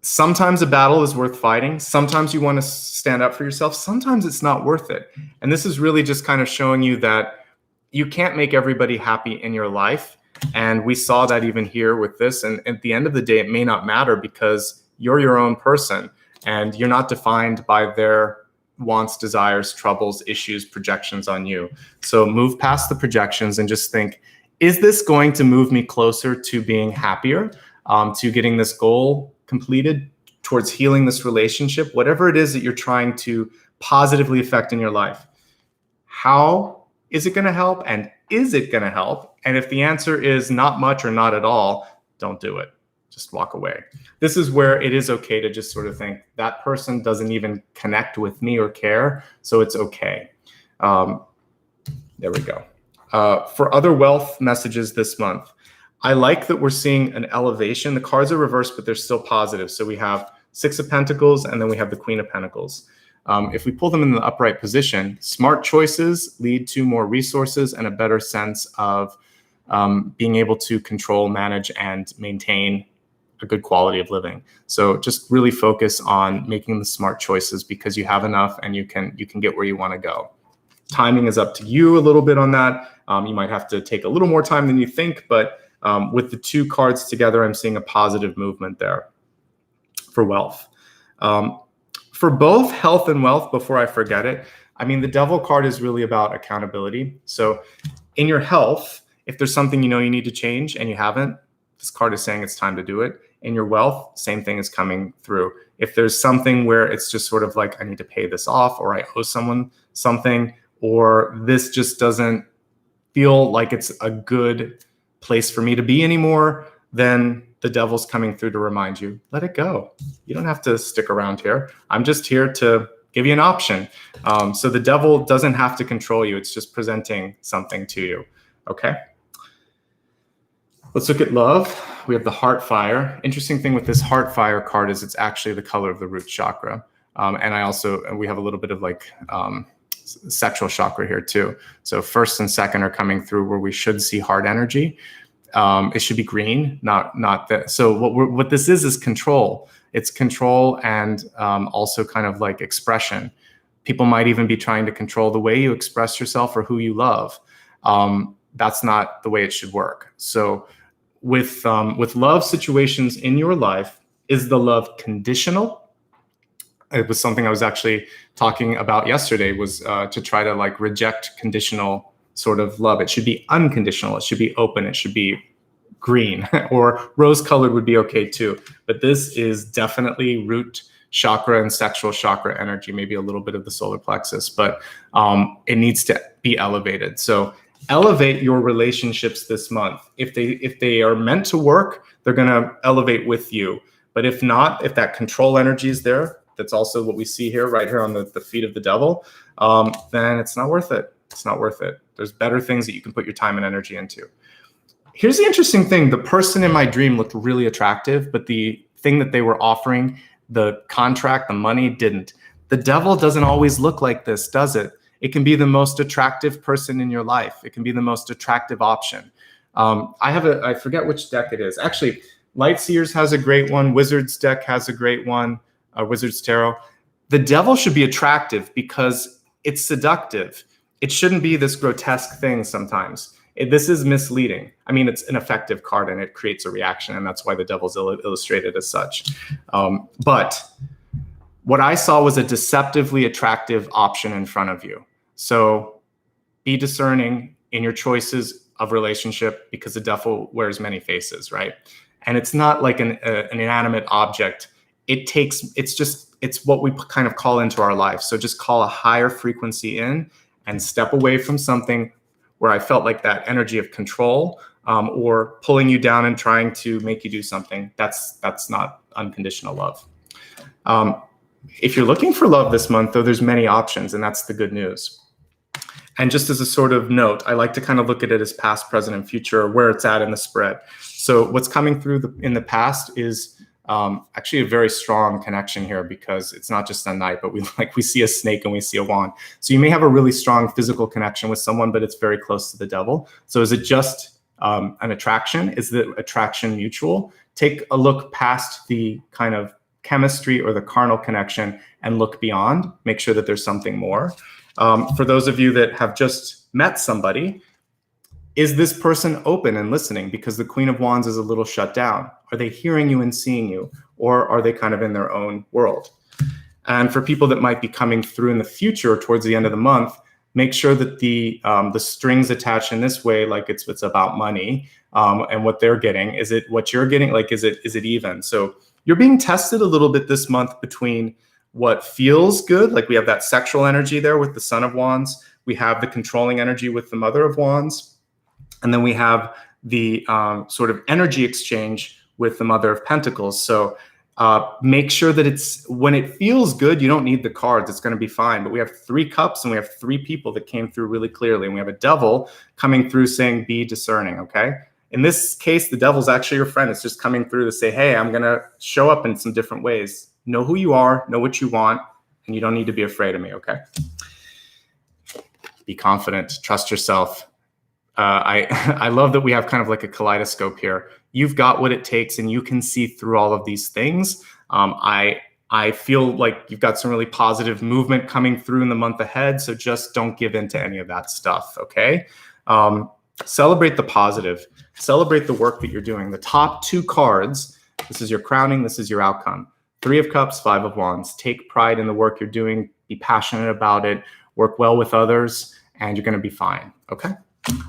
Sometimes a battle is worth fighting. Sometimes you want to stand up for yourself. Sometimes it's not worth it. And this is really just kind of showing you that you can't make everybody happy in your life. And we saw that even here with this. And at the end of the day, it may not matter because you're your own person and you're not defined by their wants, desires, troubles, issues, projections on you. So move past the projections and just think, is this going to move me closer to being happier, to getting this goal completed, towards healing this relationship, whatever it is that you're trying to positively affect in your life? How is it going to help? And is it going to help? And if the answer is not much or not at all, don't do it. Just walk away. This is where it is okay to just sort of think that person doesn't even connect with me or care, so it's okay. There we go. For other wealth messages this month, I like that we're seeing an elevation. The cards are reversed, but they're still positive. So we have Six of Pentacles, and then we have the Queen of Pentacles. If we pull them in the upright position, smart choices lead to more resources and a better sense of being able to control, manage, and maintain a good quality of living. So just really focus on making the smart choices because you have enough and you can get where you want to go. Timing is up to you a little bit on that. You might have to take a little more time than you think, but with the two cards together, I'm seeing a positive movement there for wealth. For both health and wealth, before I forget it, I mean, the Devil card is really about accountability. So in your health, if there's something you know you need to change and you haven't, this card is saying it's time to do it. In your wealth, same thing is coming through. If there's something where it's just sort of like, I need to pay this off, or I owe someone something, or this just doesn't feel like it's a good place for me to be anymore, then the Devil's coming through to remind you, let it go. You don't have to stick around here. I'm just here to give you an option. So the Devil doesn't have to control you. It's just presenting something to you. Okay. Let's look at love. We have the Heart Fire. Interesting thing with this Heart Fire card is it's actually the color of the root chakra. And we have a little bit of like sexual chakra here too. So first and second are coming through where we should see heart energy. It should be green, not that. So what this is control. It's control and also kind of like expression. People might even be trying to control the way you express yourself or who you love. That's not the way it should work. So with love situations in your life, is the love conditional? It was something I was actually talking about yesterday, was to try to like reject conditional sort of love. It should be unconditional. It should be open. It should be green, or rose colored would be okay too. But this is definitely root chakra and sexual chakra energy, maybe a little bit of the solar plexus, but it needs to be elevated. So elevate your relationships this month. If they are meant to work, they're going to elevate with you. But if not, if that control energy is there, that's also what we see here, right here on the feet of the Devil, then it's not worth it. It's not worth it. There's better things that you can put your time and energy into. Here's the interesting thing. The person in my dream looked really attractive, but the thing that they were offering, the contract, the money, didn't. The Devil doesn't always look like this, does it? It can be the most attractive person in your life. It can be the most attractive option. I forget which deck it is. Actually, Lightseers has a great one. Wizard's deck has a great one. Wizard's Tarot. The Devil should be attractive because it's seductive. It shouldn't be this grotesque thing sometimes. This is misleading. I mean, it's an effective card and it creates a reaction, and that's why the Devil's illustrated as such. But what I saw was a deceptively attractive option in front of you. So be discerning in your choices of relationship, because the Devil wears many faces, right? And it's not like an inanimate object. It's what we kind of call into our life. So just call a higher frequency in and step away from something where I felt like that energy of control or pulling you down and trying to make you do something. That's not unconditional love. If you're looking for love this month, though, there's many options, and that's the good news. And just as a sort of note, I like to kind of look at it as past, present, and future, where it's at in the spread. So what's coming through in the past is Actually a very strong connection here, because it's not just a knight, but we see a snake and we see a wand. So you may have a really strong physical connection with someone, but it's very close to the devil. So is it just an attraction? Is the attraction mutual? Take a look past the kind of chemistry or the carnal connection and look beyond. Make sure that there's something more. For those of you that have just met somebody, is this person open and listening? Because the Queen of Wands is a little shut down. Are they hearing you and seeing you? Or are they kind of in their own world? And for people that might be coming through in the future or towards the end of the month, make sure that the strings attached in this way, like it's about money and what they're getting. Is it what you're getting? Like, is it even? So you're being tested a little bit this month between what feels good, like we have that sexual energy there with the Son of Wands. We have the controlling energy with the Mother of Wands. And then we have the sort of energy exchange with the Mother of Pentacles. So make sure that when it feels good, you don't need the cards. It's going to be fine. But we have 3 cups and we have 3 people that came through really clearly. And we have a devil coming through saying, be discerning, okay? In this case, the devil's actually your friend. It's just coming through to say, hey, I'm going to show up in some different ways. Know who you are, know what you want, and you don't need to be afraid of me, okay? Be confident, trust yourself. I love that we have kind of like a kaleidoscope here. You've got what it takes and you can see through all of these things. I feel like you've got some really positive movement coming through in the month ahead. So just don't give in to any of that stuff, okay? Celebrate the positive. Celebrate the work that you're doing. The top 2 cards, this is your crowning, this is your outcome. 3 of Cups, 5 of Wands. Take pride in the work you're doing. Be passionate about it. Work well with others, and you're going to be fine, okay?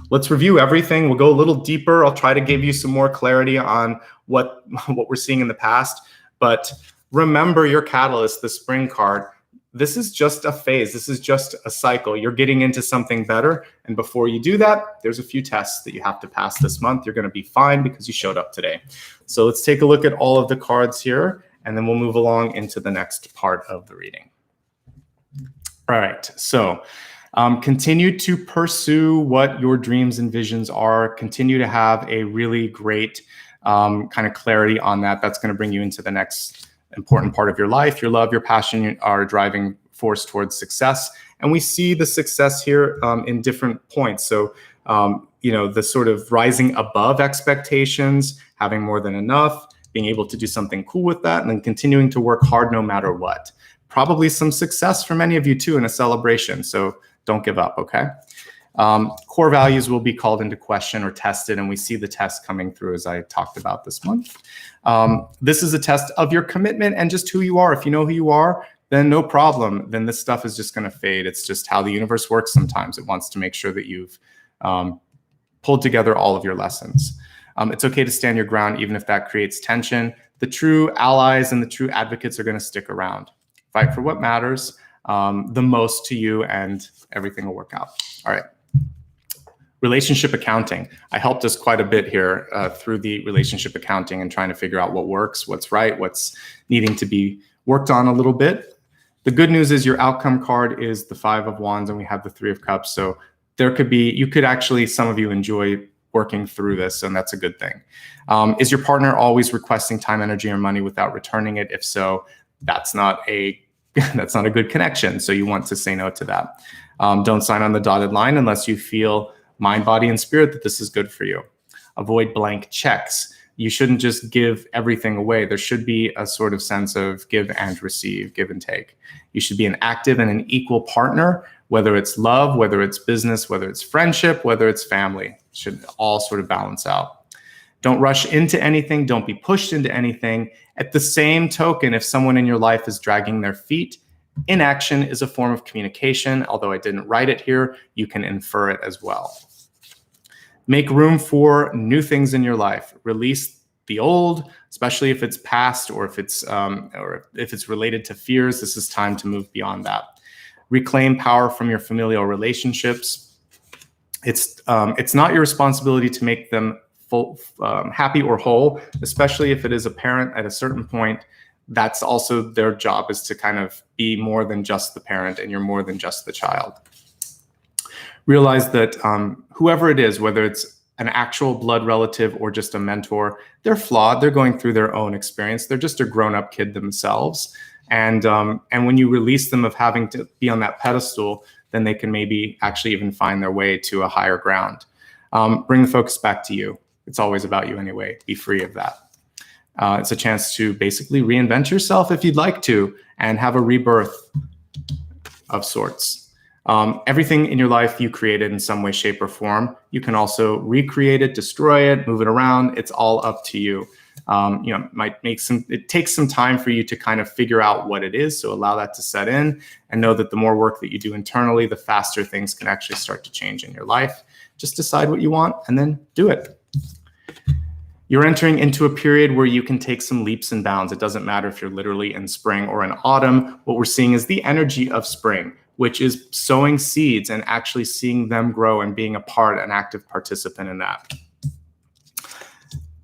Let's review everything. We'll go a little deeper. I'll try to give you some more clarity on what we're seeing in the past. But remember your catalyst, the spring card. This is just a phase. This is just a cycle. You're getting into something better. And before you do that, there's a few tests that you have to pass this month. You're going to be fine because you showed up today. So let's take a look at all of the cards here, and then we'll move along into the next part of the reading. All right. So continue to pursue what your dreams and visions are. Continue to have a really great kind of clarity on that. That's going to bring you into the next important part of your life. Your love, your passion are a driving force towards success. And we see the success here in different points. So, the sort of rising above expectations, having more than enough, being able to do something cool with that, and then continuing to work hard no matter what. Probably some success for many of you too in a celebration. So don't give up, okay? Core values will be called into question or tested, and we see the test coming through as I talked about this month. This is a test of your commitment and just who you are. If you know who you are, then no problem. Then this stuff is just going to fade. It's just how the universe works sometimes. It wants to make sure that you've pulled together all of your lessons. It's okay to stand your ground even if that creates tension. The true allies and the true advocates are going to stick around. Fight for what matters the most to you, and everything will work out. All right. Relationship accounting. I helped us quite a bit here through the relationship accounting and trying to figure out what works, what's right, what's needing to be worked on a little bit. The good news is your outcome card is the 5 of Wands, and we have the 3 of Cups. So there could be, you could actually, some of you enjoy working through this, and that's a good thing. Is your partner always requesting time, energy, or money without returning it? If so, that's not a good connection. So you want to say no to that. Don't sign on the dotted line unless you feel mind, body, and spirit that this is good for you. Avoid blank checks. You shouldn't just give everything away. There should be a sort of sense of give and receive, give and take. You should be an active and an equal partner, whether it's love, whether it's business, whether it's friendship, whether it's family. It should all sort of balance out. Don't rush into anything. Don't be pushed into anything. At the same token, if someone in your life is dragging their feet, inaction is a form of communication. Although I didn't write it here, you can infer it as well. Make room for new things in your life. Release the old, especially if it's past or if it's related to fears. This is time to move beyond that. Reclaim power from your familial relationships. It's not your responsibility to make them happy or whole, especially if it is a parent at a certain point. That's also their job, is to kind of be more than just the parent, and you're more than just the child. Realize that whoever it is, whether it's an actual blood relative or just a mentor, they're flawed. They're going through their own experience. They're just a grown-up kid themselves. And when you release them of having to be on that pedestal, then they can maybe actually even find their way to a higher ground. Bring the focus back to you. It's always about you anyway. Be free of that. It's a chance to basically reinvent yourself if you'd like to, and have a rebirth of sorts. Everything in your life you created in some way, shape, or form. You can also recreate it, destroy it, move it around. It's all up to you. It takes some time for you to kind of figure out what it is. So allow that to set in, and know that the more work that you do internally, the faster things can actually start to change in your life. Just decide what you want and then do it. You're entering into a period where you can take some leaps and bounds. It doesn't matter if you're literally in spring or in autumn. What we're seeing is the energy of spring, which is sowing seeds and actually seeing them grow and being an active participant in that.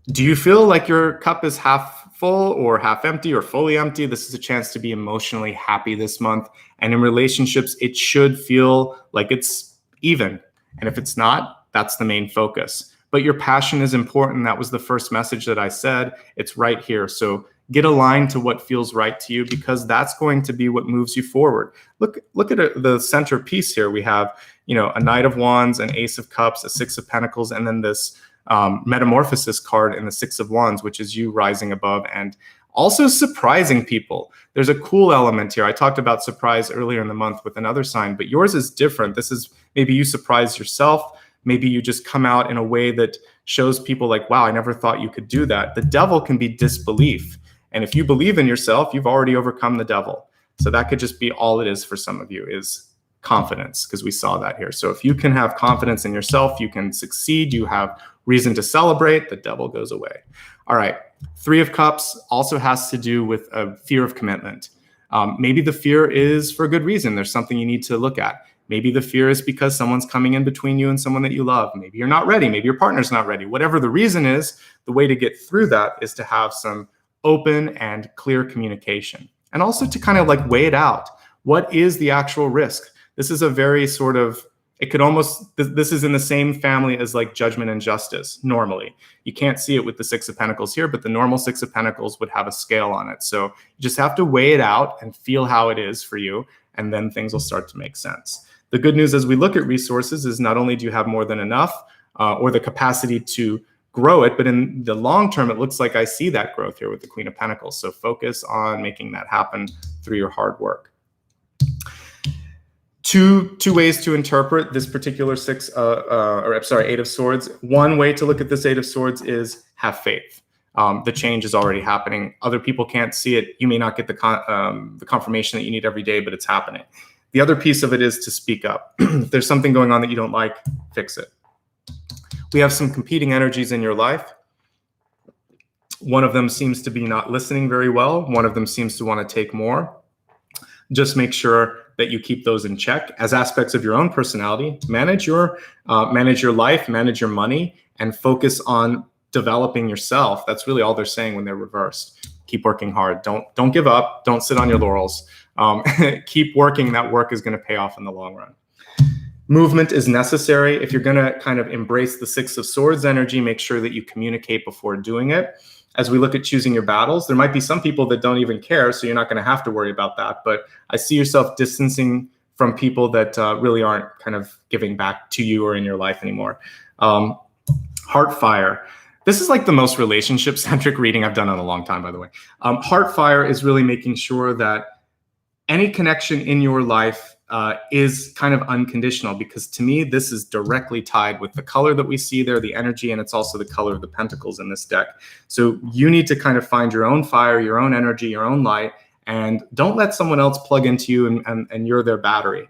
Do you feel like your cup is half full or half empty or fully empty? This is a chance to be emotionally happy this month. And in relationships, it should feel like it's even. And if it's not, that's the main focus. But your passion is important. That was the first message that I said. It's right here. So get aligned to what feels right to you, because that's going to be what moves you forward. Look at the centerpiece here. We have, a Knight of Wands, an Ace of Cups, a Six of Pentacles, and then this Metamorphosis card in the Six of Wands, which is you rising above and also surprising people. There's a cool element here. I talked about surprise earlier in the month with another sign, but yours is different. This is maybe you surprise yourself. Maybe you just come out in a way that shows people like, wow, I never thought you could do that. The devil can be disbelief. And if you believe in yourself, you've already overcome the devil. So that could just be all it is for some of you, is confidence, because we saw that here. So if you can have confidence in yourself, you can succeed, you have reason to celebrate, the devil goes away. All right. Three of Cups also has to do with a fear of commitment. Maybe the fear is for a good reason. There's something you need to look at. Maybe the fear is because someone's coming in between you and someone that you love. Maybe you're not ready. Maybe your partner's not ready. Whatever the reason is, the way to get through that is to have some open and clear communication, and also to kind of like weigh it out. What is the actual risk? This is a very sort of, this is in the same family as like judgment and justice. Normally, you can't see it with the Six of Pentacles here, but the normal Six of Pentacles would have a scale on it. So you just have to weigh it out and feel how it is for you, and then things will start to make sense. The good news as we look at resources is not only do you have more than enough or the capacity to grow it, but in the long term, it looks like I see that growth here with the Queen of Pentacles. So focus on making that happen through your hard work. Two ways to interpret this particular Eight of Swords. One way to look at this Eight of Swords is have faith. The change is already happening. Other people can't see it. You may not get the confirmation that you need every day, but it's happening. The other piece of it is to speak up. If there's something going on that you don't like, fix it. We have some competing energies in your life. One of them seems to be not listening very well. One of them seems to want to take more. Just make sure that you keep those in check as aspects of your own personality. Manage your life, manage your money, and focus on developing yourself. That's really all they're saying when they're reversed. Keep working hard. Don't give up. Don't sit on your laurels. Keep working. That work is going to pay off in the long run. Movement is necessary. If you're going to kind of embrace the Six of Swords energy, make sure that you communicate before doing it. As we look at choosing your battles, there might be some people that don't even care, so you're not going to have to worry about that. But I see yourself distancing from people that really aren't kind of giving back to you or in your life anymore. Heartfire. This is like the most relationship-centric reading I've done in a long time, by the way. Heartfire is really making sure that any connection in your life is kind of unconditional, because to me, this is directly tied with the color that we see there, the energy, and it's also the color of the pentacles in this deck. So you need to kind of find your own fire, your own energy, your own light, and don't let someone else plug into you and you're their battery.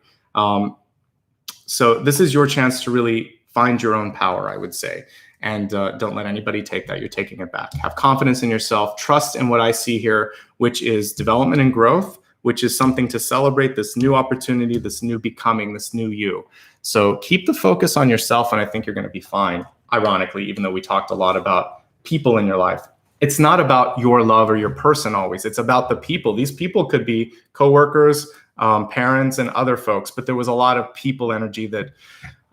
So this is your chance to really find your own power, I would say. And don't let anybody take that. You're taking it back. Have confidence in yourself. Trust in what I see here, which is development and growth, which is something to celebrate, this new opportunity, this new becoming, this new you. So keep the focus on yourself, and I think you're going to be fine. Ironically, even though we talked a lot about people in your life, it's not about your love or your person always. It's about the people. These people could be coworkers, parents, and other folks, but there was a lot of people energy that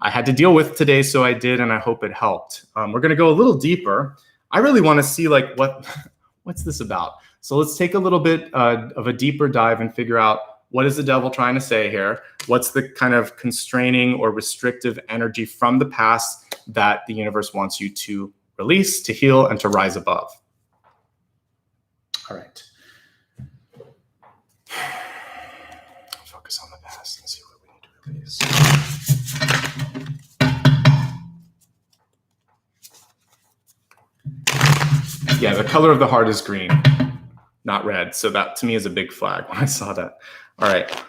I had to deal with today, so I did, and I hope it helped. We're going to go a little deeper. I really want to see like what's this about? So let's take a little bit of a deeper dive and figure out, what is the devil trying to say here? What's the kind of constraining or restrictive energy from the past that the universe wants you to release, to heal, and to rise above? All right. Focus on the past and see what we need to release. Yeah, the color of the heart is green, not red. So that to me is a big flag when I saw that. All right.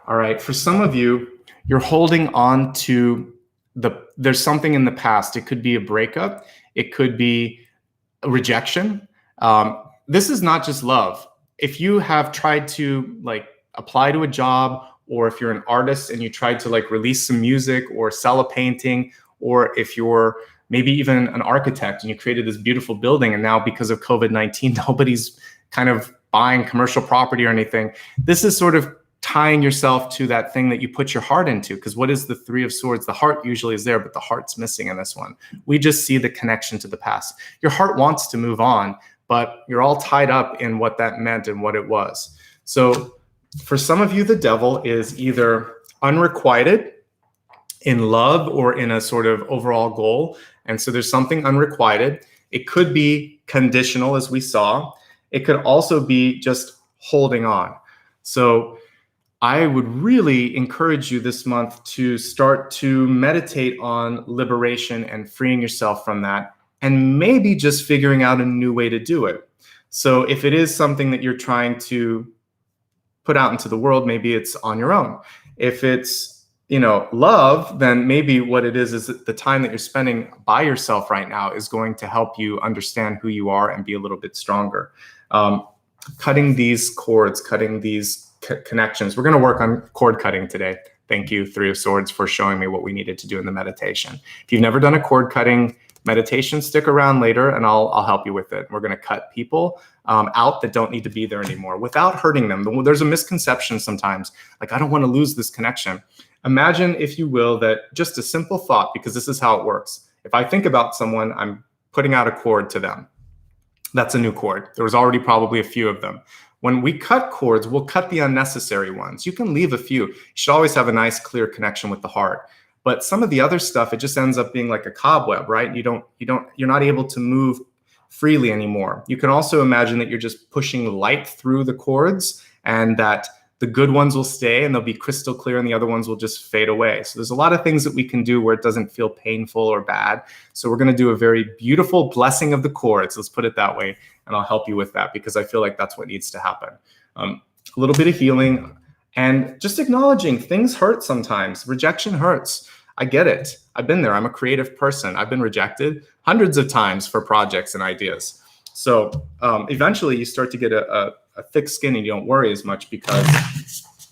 All right, for some of you, you're holding on to there's something in the past. It could be a breakup. It could be a rejection. This is not just love. If you have tried to like apply to a job, or if you're an artist and you tried to like release some music or sell a painting, or if you're maybe even an architect and you created this beautiful building, and now because of COVID-19, nobody's kind of buying commercial property or anything. This is sort of tying yourself to that thing that you put your heart into. Because what is the Three of Swords? The heart usually is there, but the heart's missing in this one. We just see the connection to the past. Your heart wants to move on, but you're all tied up in what that meant and what it was. So for some of you, the devil is either unrequited in love or in a sort of overall goal. And so there's something unrequited. It could be conditional, as we saw. It could also be just holding on. So I would really encourage you this month to start to meditate on liberation and freeing yourself from that, and maybe just figuring out a new way to do it. So if it is something that you're trying to put out into the world, maybe it's on your own. If it's, love, then maybe what it is that the time that you're spending by yourself right now is going to help you understand who you are and be a little bit stronger. Cutting these cords, cutting these connections. We're going to work on cord cutting today. Thank you, Three of Swords, for showing me what we needed to do in the meditation. If you've never done a cord cutting meditation, stick around later and I'll help you with it. We're going to cut people out that don't need to be there anymore without hurting them. There's a misconception sometimes, like, I don't want to lose this connection. Imagine, if you will, that just a simple thought, because this is how it works. If I think about someone, I'm putting out a cord to them. That's a new cord. There was already probably a few of them. When we cut cords, we'll cut the unnecessary ones. You can leave a few. You should always have a nice, clear connection with the heart. But some of the other stuff, it just ends up being like a cobweb, right? You're not able to move freely anymore. You can also imagine that you're just pushing light through the cords, and that the good ones will stay and they'll be crystal clear, and the other ones will just fade away. So there's a lot of things that we can do where it doesn't feel painful or bad. So we're going to do a very beautiful blessing of the cords. Let's put it that way. And I'll help you with that, because I feel like that's what needs to happen. A little bit of healing and just acknowledging things hurt sometimes. Rejection hurts. I get it. I've been there. I'm a creative person. I've been rejected hundreds of times for projects and ideas. So eventually you start to get a thick skin and you don't worry as much, because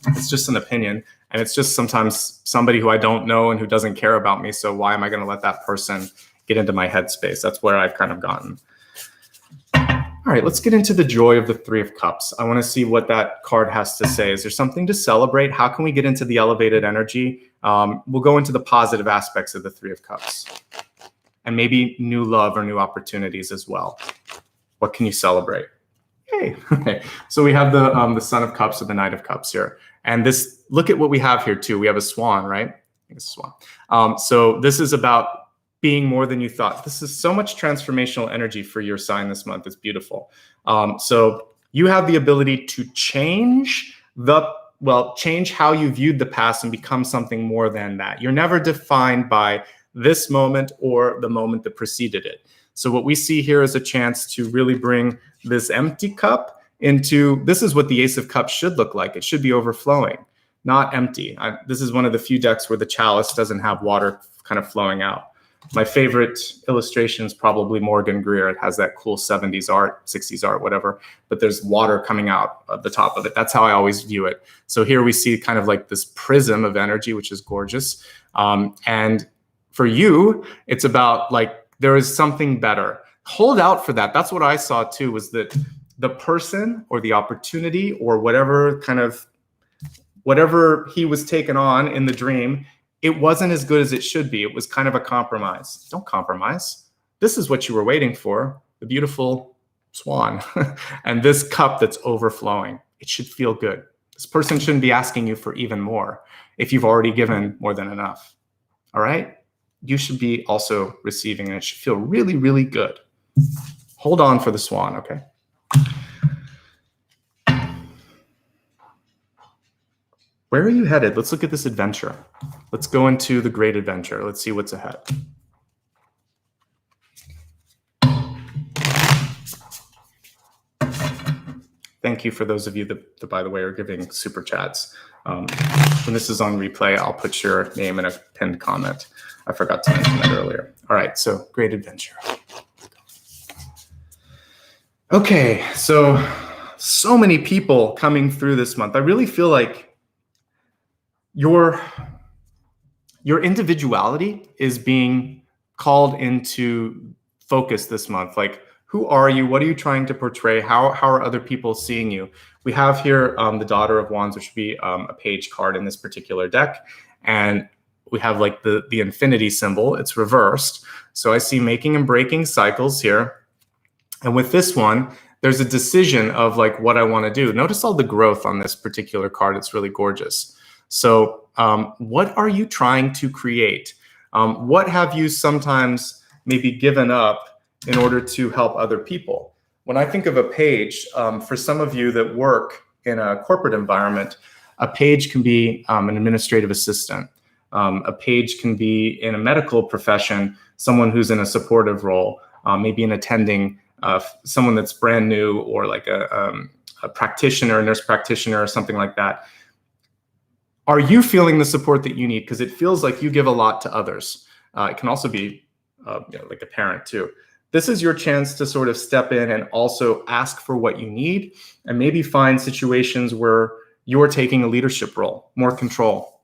it's just an opinion. And it's just sometimes somebody who I don't know and who doesn't care about me. So why am I going to let that person get into my headspace? That's where I've kind of gotten. All right, let's get into the joy of the Three of Cups. I want to see what that card has to say. Is there something to celebrate? How can we get into the elevated energy? We'll go into the positive aspects of the Three of Cups, and maybe new love or new opportunities as well. What can you celebrate? Yay. Okay, so we have the Son of Cups or the Knight of Cups here. And this, look at what we have here too. We have a swan, right? I think it's a swan. So this is about being more than you thought. This is so much transformational energy for your sign this month. It's beautiful. So you have the ability to change how you viewed the past and become something more than that. You're never defined by this moment or the moment that preceded it. So what we see here is a chance to really bring this empty cup into, this is what the Ace of Cups should look like. It should be overflowing, not empty. This is one of the few decks where the chalice doesn't have water kind of flowing out. My favorite illustration is probably Morgan Greer. It has that cool 70s art, 60s art, whatever, but there's water coming out of the top of it. That's how I always view it. So here we see kind of like this prism of energy, which is gorgeous. And for you, it's about like, there is something better. Hold out for that. That's what I saw too, was that the person or the opportunity or whatever kind of whatever he was taken on in the dream, it wasn't as good as it should be. It was kind of a compromise. Don't compromise. This is what you were waiting for, the beautiful swan and this cup that's overflowing. It should feel good. This person shouldn't be asking you for even more if you've already given more than enough. All right? You should be also receiving, and it should feel really, really good. Hold on for the swan, okay? Where are you headed? Let's look at this adventure. Let's go into the great adventure. Let's see what's ahead. Thank you for those of you that, by the way, are giving super chats. When this is on replay, I'll put your name in a pinned comment. I forgot to mention that earlier. All right, so great adventure. Okay, so many people coming through this month. I really feel like your individuality is being called into focus this month. Like, who are you? What are you trying to portray? How are other people seeing you? We have here the Daughter of Wands, which would be a page card in this particular deck. And we have like the infinity symbol. It's reversed. So I see making and breaking cycles here. And with this one, there's a decision of like what I want to do. Notice all the growth on this particular card. It's really gorgeous. So what are you trying to create? What have you sometimes maybe given up in order to help other people? When I think of a page, for some of you that work in a corporate environment, a page can be an administrative assistant. A page can be in a medical profession, someone who's in a supportive role, maybe an attending, someone that's brand new, or like a practitioner, a nurse practitioner, or something like that. Are you feeling the support that you need? Because it feels like you give a lot to others. It can also be like a parent too. This is your chance to sort of step in and also ask for what you need, and maybe find situations where you're taking a leadership role, more control.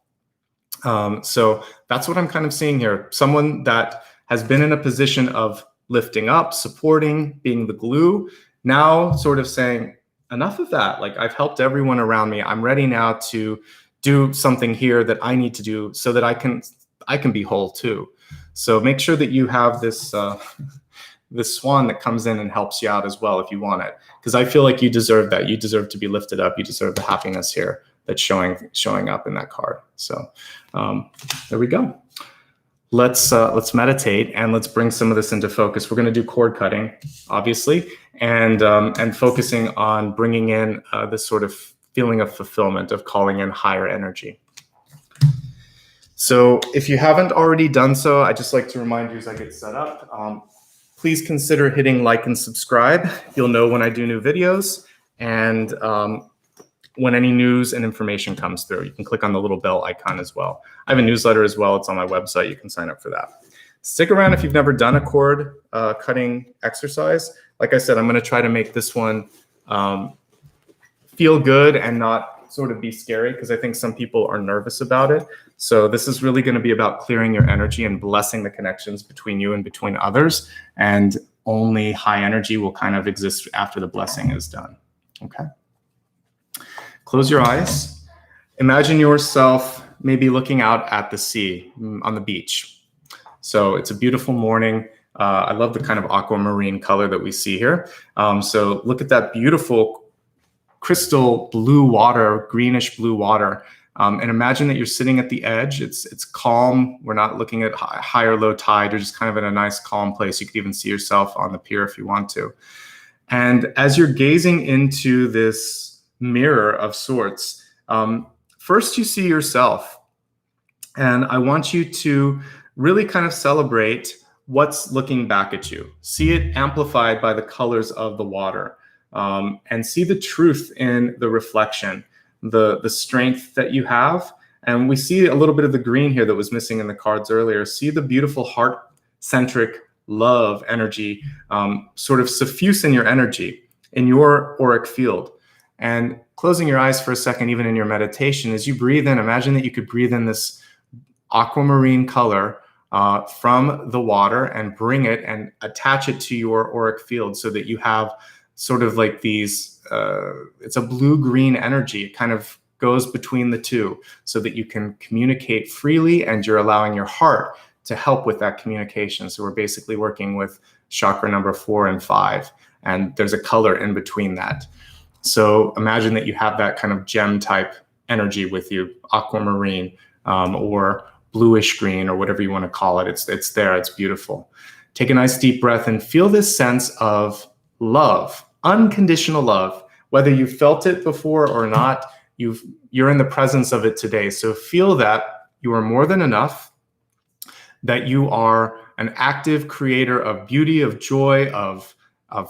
So that's what I'm kind of seeing here. Someone that has been in a position of lifting up, supporting, being the glue, now sort of saying, enough of that. Like, I've helped everyone around me. I'm ready now to do something here that I need to do so that I can be whole too. So make sure that you have this this swan that comes in and helps you out as well if you want it, because I feel like you deserve that. You deserve to be lifted up. You deserve the happiness here that's showing up in that card. So there we go. Let's meditate and let's bring some of this into focus. We're going to do cord cutting, obviously, and focusing on bringing in this sort of feeling of fulfillment, of calling in higher energy. So if you haven't already done so, I just like to remind you as I get set up, please consider hitting like and subscribe. You'll know when I do new videos and when any news and information comes through. You can click on the little bell icon as well. I have a newsletter as well. It's on my website. You can sign up for that. Stick around if you've never done a cord cutting exercise. Like I said, I'm going to try to make this one feel good and not sort of be scary, because I think some people are nervous about it. So this is really going to be about clearing your energy and blessing the connections between you and between others. And only high energy will kind of exist after the blessing is done. Okay. Close your eyes. Imagine yourself maybe looking out at the sea on the beach. So it's a beautiful morning. I love the kind of aquamarine color that we see here. So look at that beautiful crystal blue water, greenish blue water. And imagine that you're sitting at the edge. It's calm. We're not looking at high or low tide. You're just kind of in a nice calm place. You could even see yourself on the pier if you want to. And as you're gazing into this mirror of sorts, first you see yourself. And I want you to really kind of celebrate what's looking back at you. See it amplified by the colors of the water. And see the truth in the reflection, the strength that you have. And we see a little bit of the green here that was missing in the cards earlier. See the beautiful heart-centric love energy sort of suffuse in your energy, in your auric field. And closing your eyes for a second, even in your meditation, as you breathe in, imagine that you could breathe in this aquamarine color from the water and bring it and attach it to your auric field so that you have sort of like these, it's a blue-green energy. It kind of goes between the two so that you can communicate freely and you're allowing your heart to help with that communication. So we're basically working with chakra number 4 and 5, and there's a color in between that. So imagine that you have that kind of gem type energy with you, aquamarine, or bluish green, or whatever you want to call it. It's there, it's beautiful. Take a nice deep breath and feel this sense of love, unconditional love. Whether you felt it before or not, you're in the presence of it today. So feel that you are more than enough, that you are an active creator of beauty, of joy, of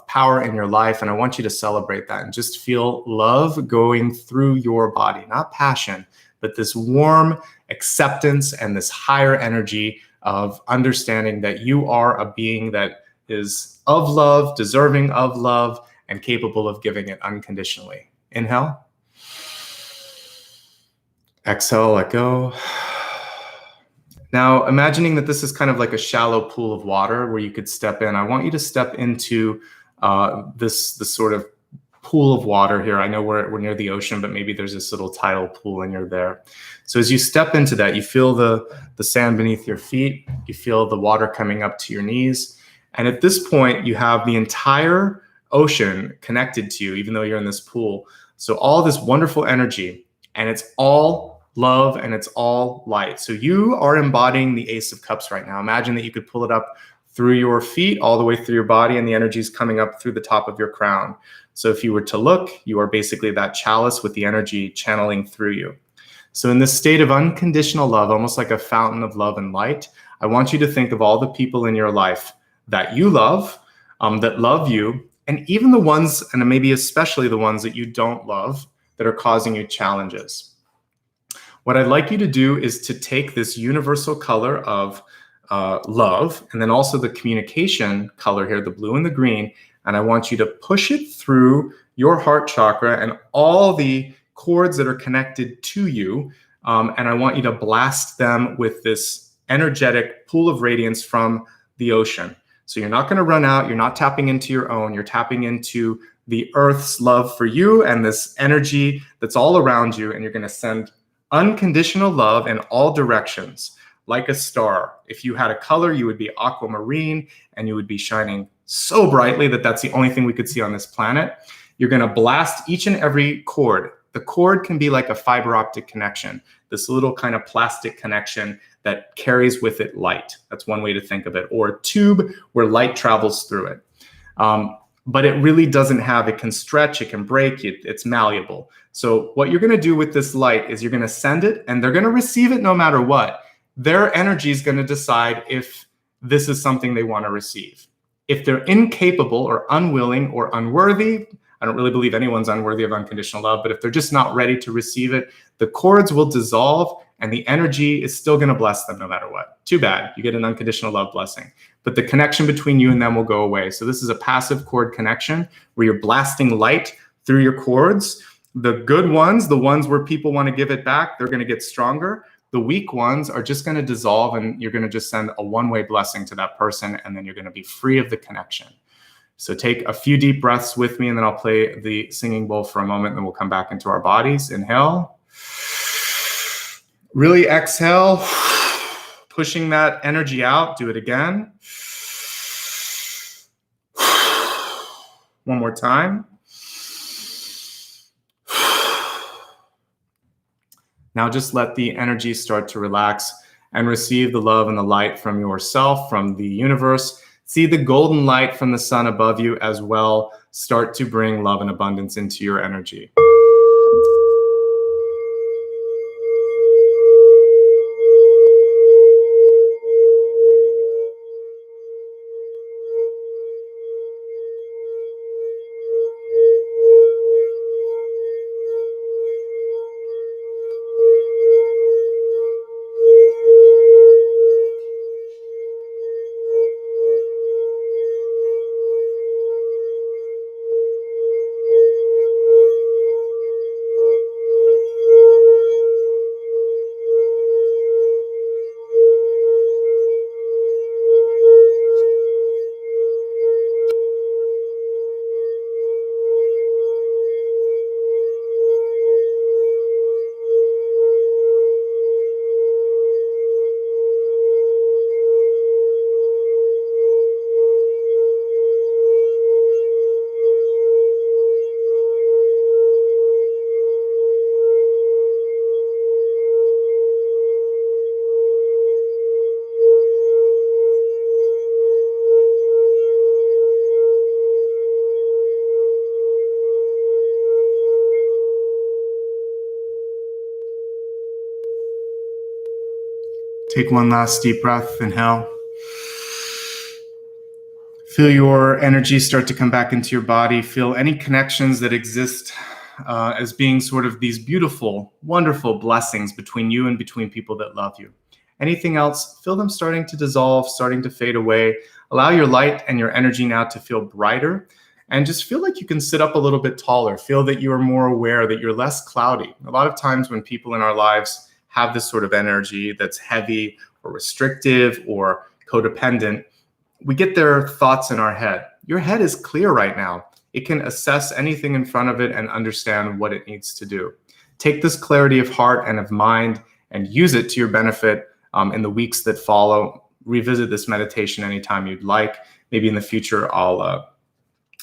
power in your life. And I want you to celebrate that and just feel love going through your body, not passion, but this warm acceptance and this higher energy of understanding that you are a being that is of love, deserving of love, and capable of giving it unconditionally. Inhale. Exhale, let go. Now, imagining that this is kind of like a shallow pool of water where you could step in. I want you to step into this sort of pool of water here. I know we're near the ocean, but maybe there's this little tidal pool and you're there. So as you step into that, you feel the sand beneath your feet. You feel the water coming up to your knees. And at this point, you have the entire ocean connected to you, even though you're in this pool. So all this wonderful energy, and it's all love and it's all light. So you are embodying the Ace of Cups right now. Imagine that you could pull it up through your feet all the way through your body, and the energy is coming up through the top of your crown. So if you were to look, you are basically that chalice with the energy channeling through you. So in this state of unconditional love, almost like a fountain of love and light, I want you to think of all the people in your life that you love, that love you, and even the ones, and maybe especially the ones that you don't love, that are causing you challenges. What I'd like you to do is to take this universal color of love, and then also the communication color here, the blue and the green, and I want you to push it through your heart chakra and all the cords that are connected to you, and I want you to blast them with this energetic pool of radiance from the ocean. So you're not going to run out, you're not tapping into your own, you're tapping into the Earth's love for you and this energy that's all around you, and you're going to send unconditional love in all directions, like a star. If you had a color, you would be aquamarine, and you would be shining so brightly that that's the only thing we could see on this planet. You're going to blast each and every cord. The cord can be like a fiber optic connection, this little kind of plastic connection that carries with it light. That's one way to think of it, or a tube where light travels through it. But it really doesn't have, it can stretch, it can break, it's malleable. So what you're going to do with this light is you're going to send it, and they're going to receive it no matter what. Their energy is going to decide if this is something they want to receive. If they're incapable or unwilling or unworthy, I don't really believe anyone's unworthy of unconditional love, but if they're just not ready to receive it, the cords will dissolve and the energy is still going to bless them no matter what. Too bad, you get an unconditional love blessing. But the connection between you and them will go away. So this is a passive cord connection where you're blasting light through your cords. The good ones, the ones where people want to give it back, they're going to get stronger. The weak ones are just going to dissolve, and you're going to just send a one-way blessing to that person, and then you're going to be free of the connection. So take a few deep breaths with me, and then I'll play the singing bowl for a moment, and then we'll come back into our bodies. Inhale. Really exhale, pushing that energy out. Do it again. One more time. Now just let the energy start to relax and receive the love and the light from yourself, from the universe. See the golden light from the sun above you as well start to bring love and abundance into your energy. Take one last deep breath. Inhale. Feel your energy start to come back into your body. Feel any connections that exist as being sort of these beautiful, wonderful blessings between you and between people that love you. Anything else, feel them starting to dissolve, starting to fade away. Allow your light and your energy now to feel brighter, and just feel like you can sit up a little bit taller. Feel that you are more aware, that you're less cloudy. A lot of times when people in our lives have this sort of energy that's heavy or restrictive or codependent, we get their thoughts in our head. Your head is clear right now. It can assess anything in front of it and understand what it needs to do. Take this clarity of heart and of mind and use it to your benefit in the weeks that follow. Revisit this meditation anytime you'd like. Maybe in the future, I'll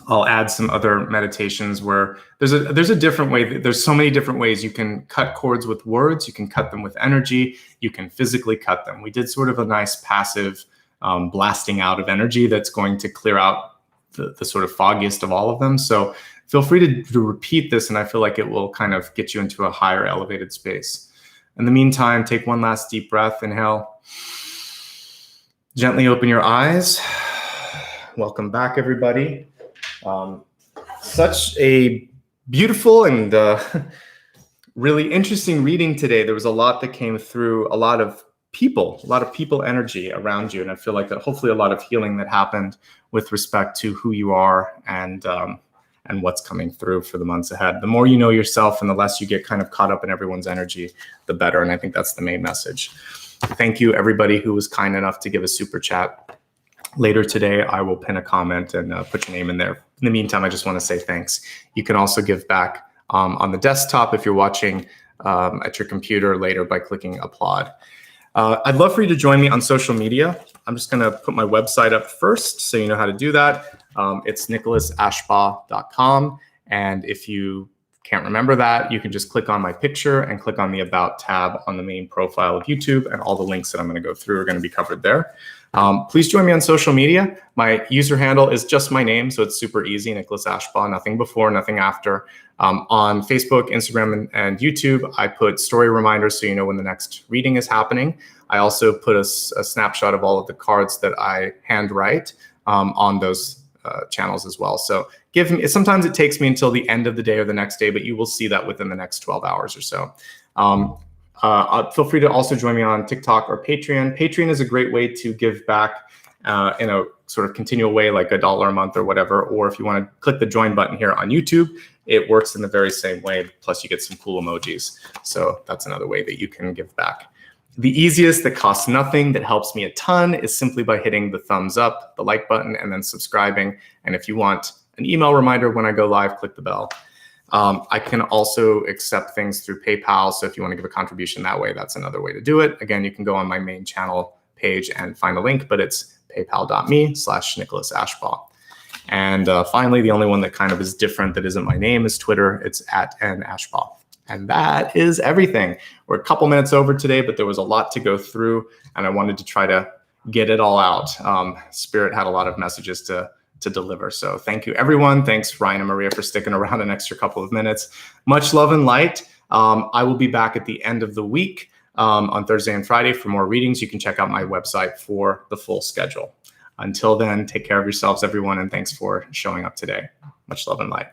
add some other meditations where there's a different way. There's so many different ways you can cut cords with words. You can cut them with energy. You can physically cut them. We did sort of a nice passive blasting out of energy that's going to clear out the sort of foggiest of all of them. So feel free to repeat this, and I feel like it will kind of get you into a higher elevated space. In the meantime, take one last deep breath. Inhale. Gently open your eyes. Welcome back, everybody. Such a beautiful and really interesting reading today. There was a lot that came through, a lot of people energy around you. And I feel like that hopefully a lot of healing that happened with respect to who you are and what's coming through for the months ahead. The more you know yourself and the less you get kind of caught up in everyone's energy, the better. And I think that's the main message. Thank you, everybody who was kind enough to give a super chat. Later today, I will pin a comment and put your name in there. In the meantime, I just want to say thanks. You can also give back on the desktop if you're watching at your computer later by clicking applaud. I'd love for you to join me on social media. I'm just going to put my website up first so you know how to do that. It's nicholasashbaugh.com. And if you can't remember that, you can just click on my picture and click on the About tab on the main profile of YouTube, and all the links that I'm going to go through are going to be covered there. Please join me on social media. My user handle is just my name, so it's super easy, Nicholas Ashbaugh, nothing before, nothing after. On Facebook, Instagram, and YouTube, I put story reminders so you know when the next reading is happening. I also put a snapshot of all of the cards that I handwrite on those channels as well. So sometimes it takes me until the end of the day or the next day, but you will see that within the next 12 hours or so. Feel free to also join me on TikTok or Patreon. Patreon is a great way to give back in a sort of continual way, like $1 a month or whatever. Or if you want to click the join button here on YouTube, it works in the very same way. Plus you get some cool emojis. So that's another way that you can give back. The easiest, that costs nothing, that helps me a ton, is simply by hitting the thumbs up, the like button, and then subscribing. And if you want an email reminder when I go live, click the bell. I can also accept things through PayPal. So if you want to give a contribution that way, that's another way to do it. Again, you can go on my main channel page and find a link, but it's paypal.me/Nicholas Ashbaugh. And finally, the only one that kind of is different that isn't my name is Twitter. It's @nashbaugh. And that is everything. We're a couple minutes over today, but there was a lot to go through, and I wanted to try to get it all out. Spirit had a lot of messages to deliver. So thank you, everyone. Thanks, Ryan and Maria, for sticking around an extra couple of minutes. Much love and light. I will be back at the end of the week on Thursday and Friday for more readings. You can check out my website for the full schedule. Until then, take care of yourselves, everyone, and thanks for showing up today. Much love and light.